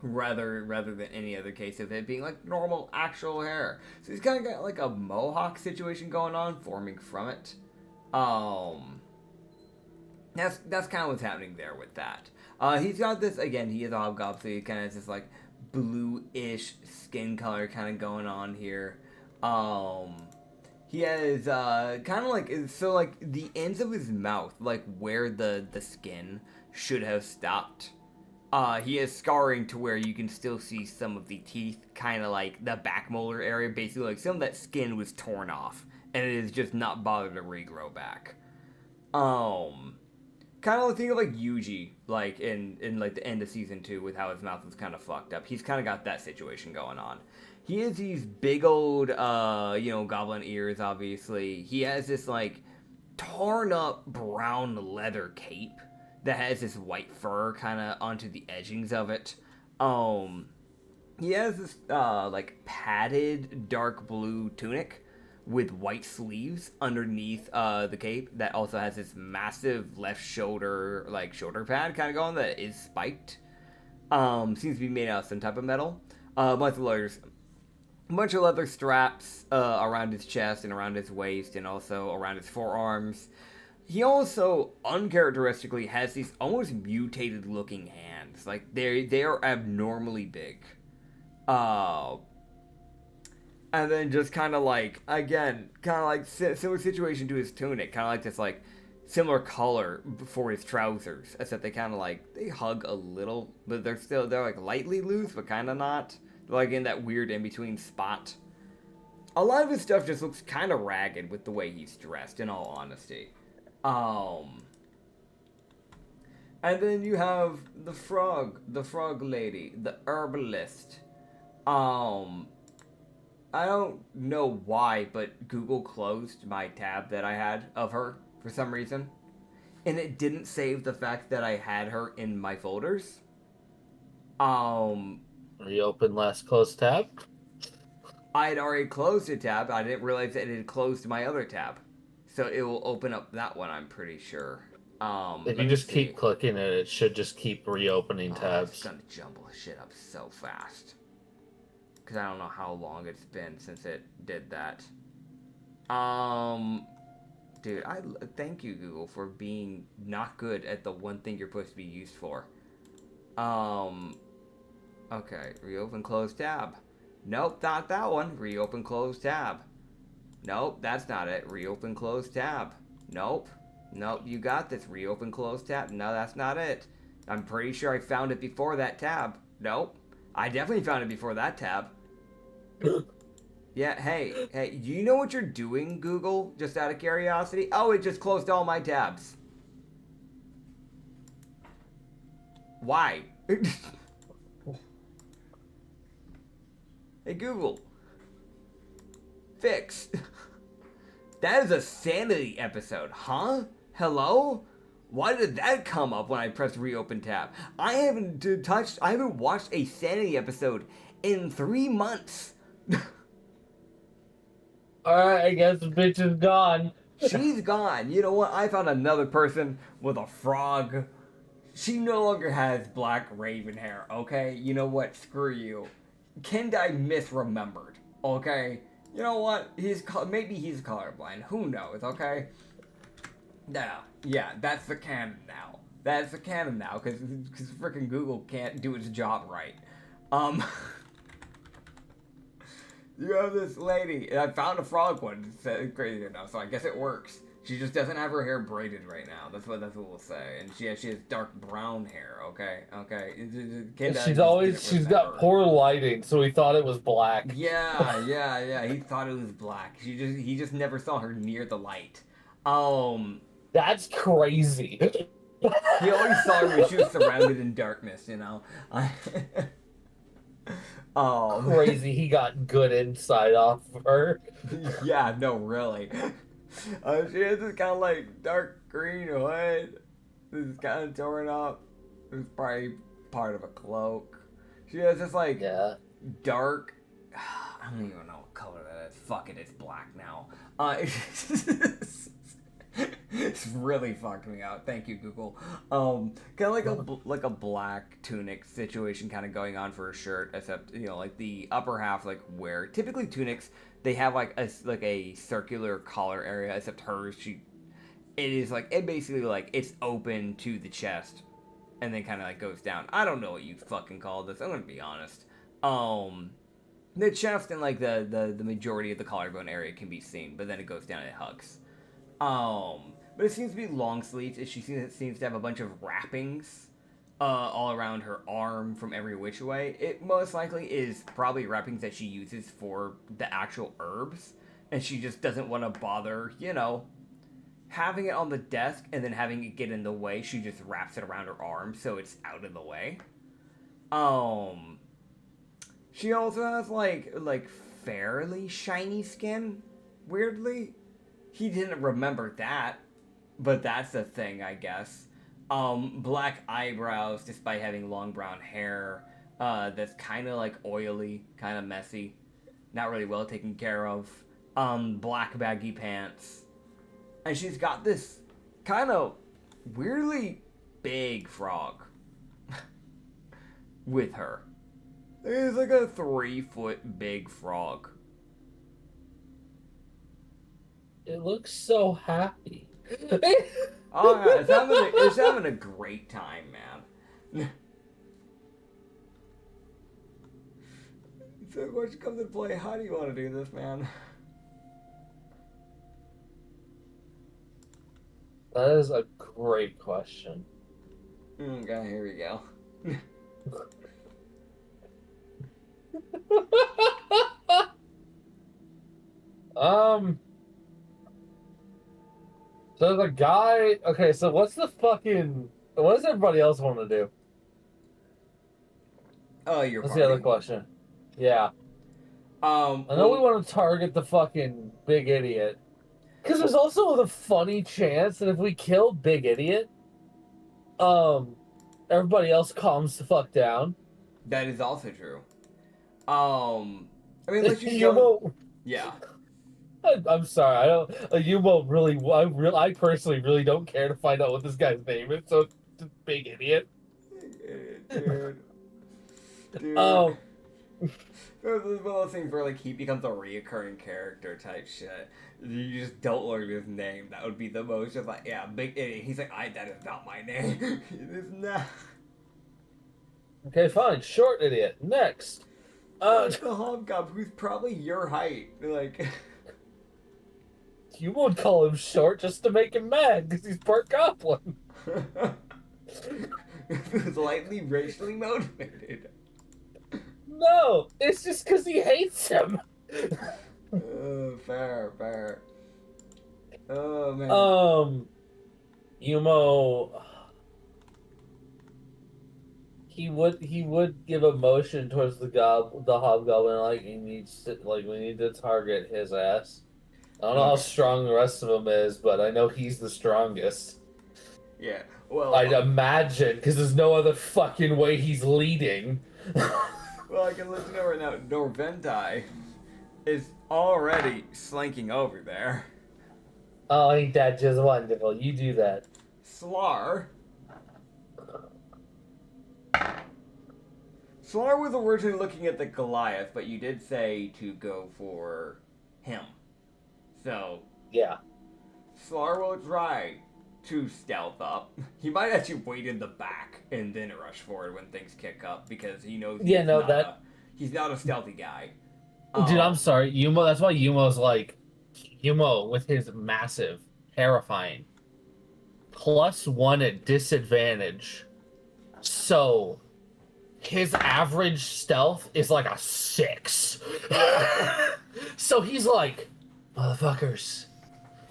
Rather than any other case of it being like normal actual hair. So he's kind of got like a mohawk situation going on, forming from it. That's kind of what's happening there with that. He's got this, again, he is a hobgob, so he kind of has this like blue-ish skin color kind of going on here. He has kind of like, so like the ends of his mouth, like where the skin should have stopped. He has scarring to where you can still see some of the teeth, kind of like the back molar area, basically like some of that skin was torn off, and it is just not bothered to regrow back. Kind of think of like Yuji, like in like the end of season 2 with how his mouth was kind of fucked up. He's kind of got that situation going on. He has these big old, goblin ears, obviously. He has this like torn up brown leather cape that has this white fur kind of onto the edgings of it. He has this like padded dark blue tunic with white sleeves underneath the cape that also has this massive left shoulder pad kind of going that is spiked. Seems to be made out of some type of metal. A bunch of leather straps around his chest and around his waist and also around his forearms. He also, uncharacteristically, has these almost mutated looking hands. Like, they are abnormally big. And then just kind of like, again, kind of like similar situation to his tunic. Kind of like this, like, similar color for his trousers. Except they kind of like, they hug a little, but they're like lightly loose, but kind of not. They're like in that weird in-between spot. A lot of his stuff just looks kind of ragged with the way he's dressed, in all honesty. And then you have the frog lady, the herbalist. I don't know why, but Google closed my tab that I had of her for some reason. And it didn't save the fact that I had her in my folders. Reopen last closed tab? I had already closed a tab. I didn't realize that it had closed my other tab. So it will open up that one, I'm pretty sure. If you just keep clicking it should just keep reopening tabs. It's gonna jumble shit up so fast. Because I don't know how long it's been since it did that. Dude, thank you, Google, for being not good at the one thing you're supposed to be used for. Okay, reopen closed tab. Nope, not that one. Reopen closed tab. Nope, that's not it. Reopen closed tab. Nope, you got this. Reopen closed tab. No, that's not it. I'm pretty sure I found it before that tab. Nope, I definitely found it before that tab. Yeah, hey, do you know what you're doing, Google? Just out of curiosity? Oh, it just closed all my tabs. Why? Hey, Google. fixed. That is a sanity episode, huh? Hello? Why did that come up when I pressed reopen tab? I haven't watched a sanity episode in 3 months. Alright, I guess the bitch is gone. She's gone. You know what? I found another person with a frog. She no longer has black raven hair, okay? You know what? Screw you. Kendai misremembered, okay? You know what? Maybe he's colorblind. Who knows, okay? Yeah, that's the canon now. That's the canon now, because freaking Google can't do its job right. You have this lady, and I found a frog one. It's crazy enough, so I guess it works. She just doesn't have her hair braided right now. That's what we'll say. And she has dark brown hair. Okay. She's got poor lighting, so he thought it was black. Yeah. He thought it was black. He just never saw her near the light. That's crazy. He always saw her when she was surrounded in darkness. You know. Crazy. He got good insight off of her. Yeah. No, really. She has this kind of like dark green hood. This is kind of torn up. It's probably part of a cloak. She has this like dark. I don't even know what color that is. Fuck it, it's black now. It's really fucked me out. Thank you, Google. Kind of like a black tunic situation kind of going on for a shirt, except like the upper half, like where typically tunics. They have like a circular collar area, except hers, it basically like it's open to the chest, and then kind of like goes down. I don't know what you fucking call this. I'm gonna be honest. The chest and like the majority of the collarbone area can be seen, but then it goes down and it hugs. But it seems to be long sleeves. She seems to have a bunch of wrappings. All around her arm from every which way. It most likely is probably wrappings that she uses for the actual herbs, and she just doesn't want to bother, having it on the desk and then having it get in the way. She just wraps it around her arm so it's out of the way. She also has like fairly shiny skin, weirdly. He didn't remember that, but that's a thing, I guess. Black eyebrows, despite having long brown hair, that's kind of like oily, kind of messy, not really well taken care of. Black baggy pants, and she's got this kind of weirdly big frog with her. It's like a 3-foot big frog. It looks so happy. Oh yeah, it's having a great time, man. So once you come to play, how do you want to do this, man? That is a great question. Okay, here we go. So the guy. Okay, so what does everybody else want to do? Oh, you're. That's the other question. Yeah. I know we want to target the fucking big idiot. Because there's also the funny chance that if we kill Big Idiot, everybody else calms the fuck down. That is also true. I mean, let's just go. Yeah. I'm sorry. I don't. Umo really. I personally really don't care to find out what this guy's name is. So, it's a Big Idiot. Dude. This is one of those things where like he becomes a reoccurring character type shit. You just don't learn his name. That would be the most just like, yeah, Big Idiot. He's like, that is not my name. It is not. Okay, fine. Short Idiot. Next. The hobgoblin, who's probably your height. Like. You won't call him short just to make him mad because he's part goblin. It's lightly racially motivated. No, it's just because he hates him. Fair. Oh man. Umo. he would give a motion towards the hobgoblin, like he needs to, like we need to target his ass. I don't know how strong the rest of him is, but I know he's the strongest. Yeah. Well, I'd imagine, because there's no other fucking way he's leading. well, I can let you know right now, Norventai is already slinking over there. Oh, ain't that just wonderful? You do that. Slar was originally looking at the Goliath, but you did say to go for him. So, yeah. Slar will try to stealth up. He might actually wait in the back and then rush forward when things kick up because he knows he's not a stealthy guy. Dude, I'm sorry. Umo, that's why Umo's like... Umo, with his massive, terrifying, +1 at disadvantage. So... his average stealth is like a 6. So he's like, motherfuckers,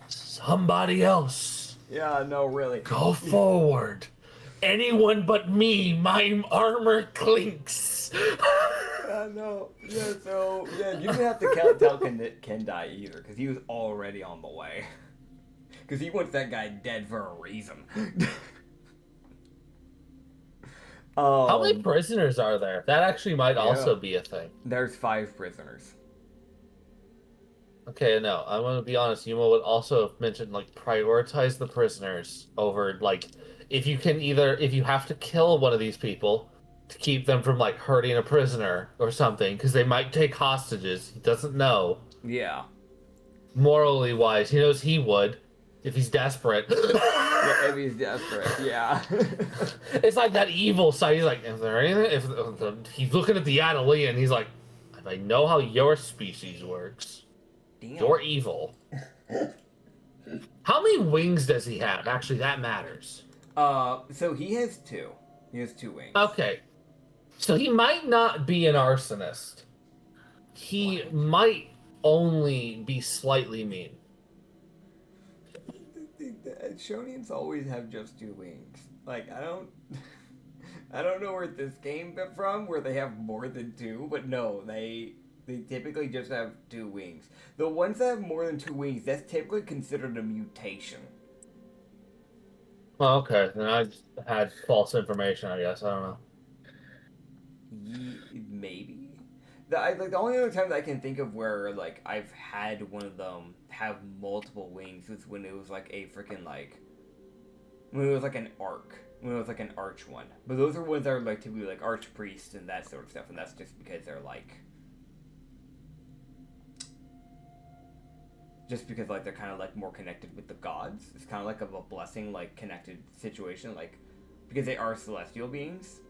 somebody else. Yeah, no, really. Go forward. Anyone but me, my armor clinks. No. Yeah, so, yeah, you didn't have to tell Kendai either, because he was already on the way. Because he wants that guy dead for a reason. How many prisoners are there? That actually might also be a thing. There's 5 prisoners. Okay, no, I'm gonna be honest. Yumo would also have mentioned, like, prioritize the prisoners over, like, if you have to kill one of these people to keep them from, like, hurting a prisoner or something, because they might take hostages. He doesn't know. Yeah. Morally wise, he knows he would if he's desperate. Yeah, if he's desperate, yeah. It's like that evil side. He's like, is there anything? If he's looking at the Adelian, he's like, if I know how your species works, Damn. you're evil. How many wings does he have? Actually, that matters. So he has 2. He has 2 wings. Okay. So he might not be an arsonist. He might only be slightly mean. The Shonians always have just 2 wings. Like, I don't know where this came from, where they have more than 2, but no, they typically just have 2 wings. The ones that have more than 2 wings, that's typically considered a mutation. Well, okay, then I just had false information, I guess. I don't know. Maybe. The only other time that I can think of where, like, I've had one of them have multiple wings was when it was, like, a freaking, like... when it was, like, an arc. When it was, like, an arch one. But those are ones that are, like, typically, like, archpriests and that sort of stuff, and that's just because they're, like... just because, like, they're kind of, like, more connected with the gods. It's kind of like a blessing, like, connected situation, like... because they are celestial beings.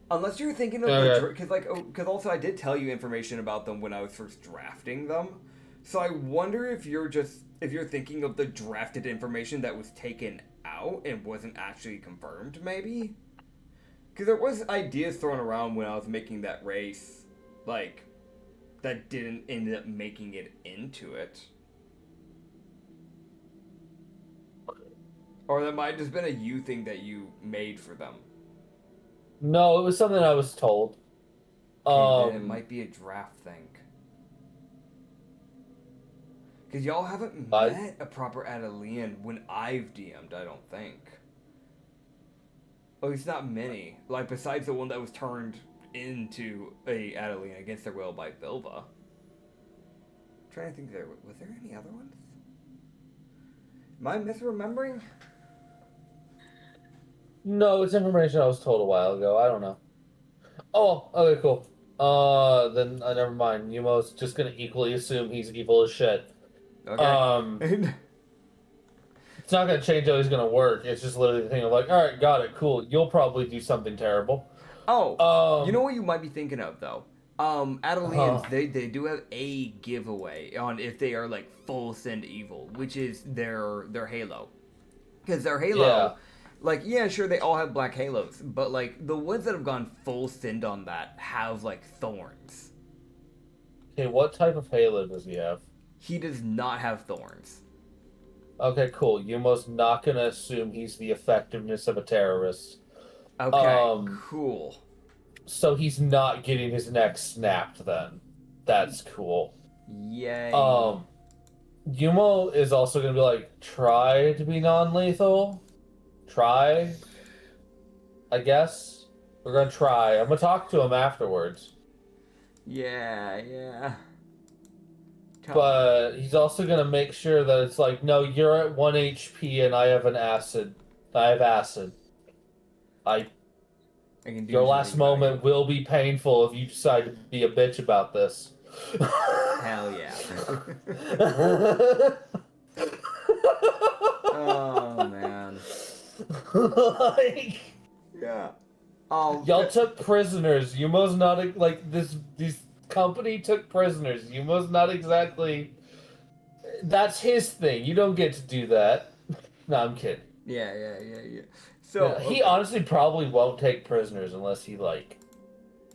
Unless you're thinking of because also I did tell you information about them when I was first drafting them, so I wonder if you're thinking of the drafted information that was taken out and wasn't actually confirmed, maybe. Because there was ideas thrown around when I was making that race, like that didn't end up making it into it, or that might have just been a you thing that you made for them. No, it was something I was told. It might be a draft thing. Because y'all haven't met a proper Adelian when I've DM'd, I don't think. At least not many. Like, besides the one that was turned into a Adelian against their will by Bilba. I'm trying to think, was there any other ones? Am I misremembering? No, it's information I was told a while ago. I don't know. Oh, okay, cool. Then never mind. Yumo's just gonna equally assume he's evil as shit. Okay. It's not gonna change how he's gonna work. It's just literally the thing of like, all right, got it, cool. You'll probably do something terrible. Oh, you know what you might be thinking of though. Adelians, they do have a giveaway on if they are like full send evil, which is their halo, because their halo. Yeah. Like, yeah, sure, they all have black halos, but, like, the ones that have gone full send on that have, like, thorns. Okay, what type of halo does he have? He does not have thorns. Okay, cool. Yumo's not gonna assume he's the effectiveness of a terrorist. Okay, cool. So he's not getting his neck snapped then. That's cool. Yay. Umo is also gonna be like, try to be non-lethal. Try. I guess. We're gonna try. I'm gonna talk to him afterwards. Yeah. But he's also gonna make sure that it's like, no, you're at 1 HP and I have acid. Your last moment will be painful if you decide to be a bitch about this. Hell yeah. Oh man. Like, yeah. Y'all took prisoners. Yumo's not like this company took prisoners. Yumo's not exactly. That's his thing. You don't get to do that. No, I'm kidding. Yeah. So he honestly probably won't take prisoners unless he like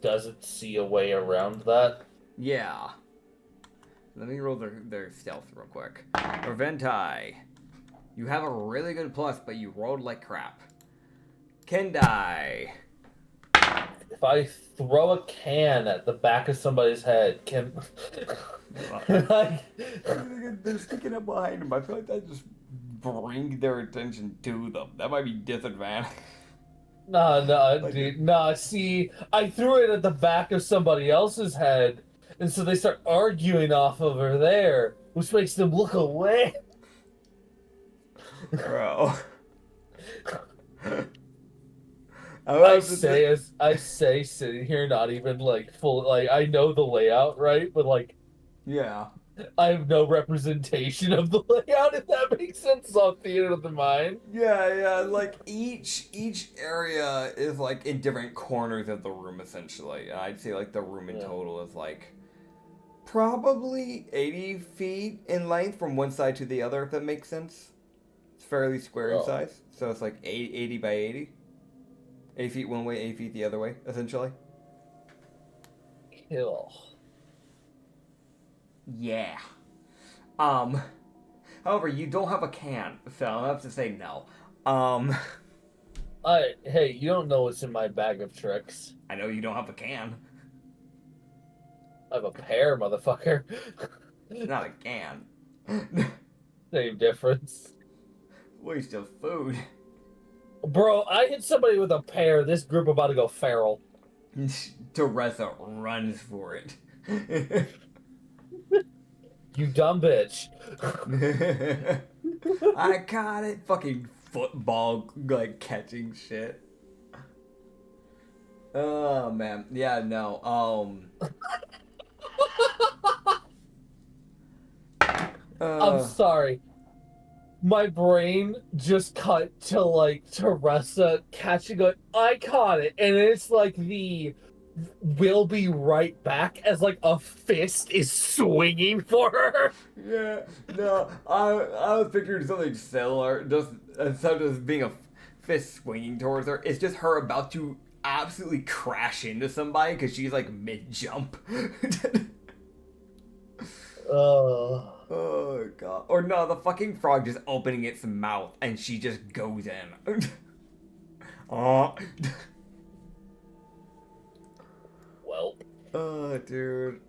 doesn't see a way around that. Yeah. Let me roll their stealth real quick. Orventai, you have a really good plus, but you rolled like crap. Kendai. If I throw a can at the back of somebody's head, can they're sticking up behind him. I feel like that just bring their attention to them. That might be disadvantage. Dude. See, I threw it at the back of somebody else's head, and so they start arguing off over there, which makes them look away. Bro. I say, sitting here, not even like full, like I know the layout, right? But like, yeah, I have no representation of the layout. If that makes sense, it's all theater of the mind. Yeah. Like each area is like in different corners of the room, essentially. I'd say like the room in total is like probably 80 feet in length from one side to the other, if that makes sense. It's fairly square in size, so it's like 80 by 80. 8 feet one way, 8 feet the other way, essentially. Kill. Yeah. However, you don't have a can, so I'll have to say no. Hey, you don't know what's in my bag of tricks. I know you don't have a can. I have a pear, motherfucker. It's not a can. Same difference. Waste of food. Bro, I hit somebody with a pear. This group about to go feral. Teresa runs for it. You dumb bitch. I got it. Fucking football, like, catching shit. Oh, man. Yeah, no. I'm sorry. My brain just cut to, like, Teresa catching it. I caught it. And it's like the will be right back as, like, a fist is swinging for her. Yeah, no. I was picturing something similar. Just instead of being a fist swinging towards her, it's just her about to absolutely crash into somebody because she's, like, mid-jump. Oh, God. Or no, the fucking frog just opening its mouth and she just goes in. Oh. Well. Oh, dude.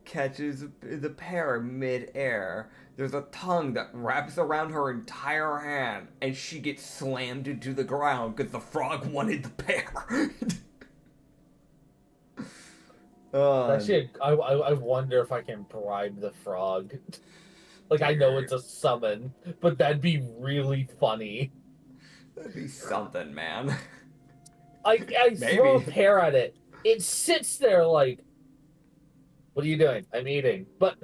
Catches the pear mid-air. There's a tongue that wraps around her entire hand and she gets slammed into the ground because the frog wanted the pear. Actually, I wonder if I can bribe the frog. Like, I know it's a summon, but that'd be really funny. That'd be something, man. I throw a pear at it. It sits there like, what are you doing? I'm eating. But,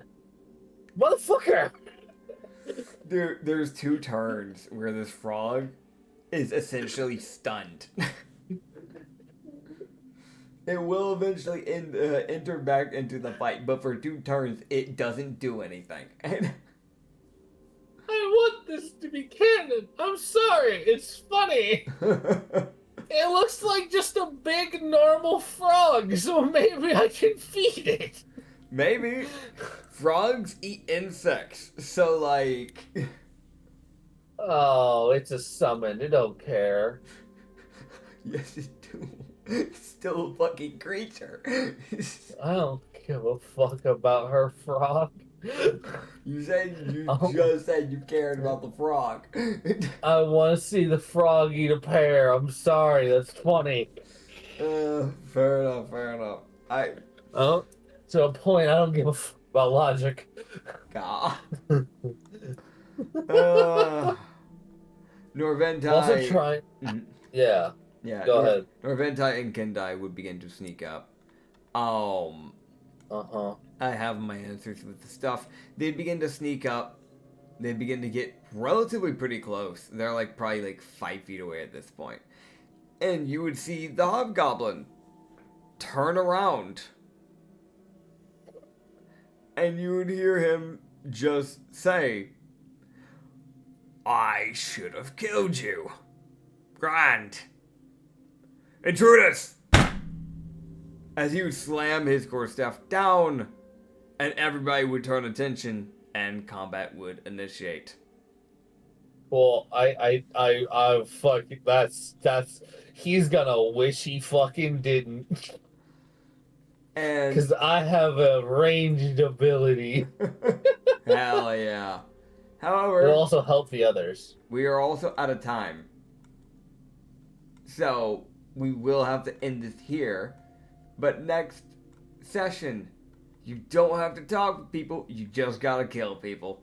motherfucker! Dude, there's 2 turns where this frog is essentially stunned. It will eventually enter back into the fight, but for 2 turns, it doesn't do anything. I want this to be canon. I'm sorry. It's funny. It looks like just a big normal frog, so maybe I can feed it. Maybe. Frogs eat insects, so like... Oh, it's a summon. It don't care. Yes, you do. It's still a fucking creature. I don't give a fuck about her frog. You said Oh. just said you cared about the frog. I want to see the frog eat a pear. I'm sorry, that's funny. Fair enough. Fair enough. Oh, to a point, I don't give a fuck about logic. God. Norventai. Also trying. Yeah. Yeah. Go ahead. Norventai and Kendai would begin to sneak up. I have my answers with the stuff. They'd begin to sneak up. They'd begin to get relatively pretty close. They're like probably like 5 feet away at this point. And you would see the hobgoblin turn around. And you would hear him just say, I should have killed you. Grand. Intruders! As he would slam his quarterstaff down, and everybody would turn attention, and combat would initiate. Well, I fucking, that's, he's gonna wish he fucking didn't. And Because I have a ranged ability. hell yeah. It'll However, also help the others. we are also out of time. So, we will have to end this here. But next session, you don't have to talk with people, you just gotta kill people.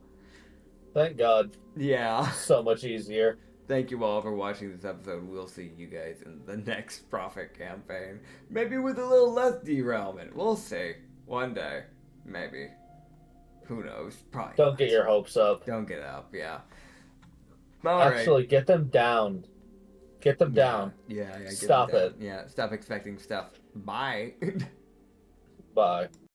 Thank God. Yeah. So much easier. Thank you all for watching this episode. We'll see you guys in the next Prophet campaign. Maybe with a little less derailment. We'll see. One day. Maybe. Who knows? Probably Don't not. get your hopes up. Don't get up, yeah. Alright. Actually, get them down. Get them down. Yeah, get Stop them down. it. Yeah, stop expecting stuff. Bye. Bye.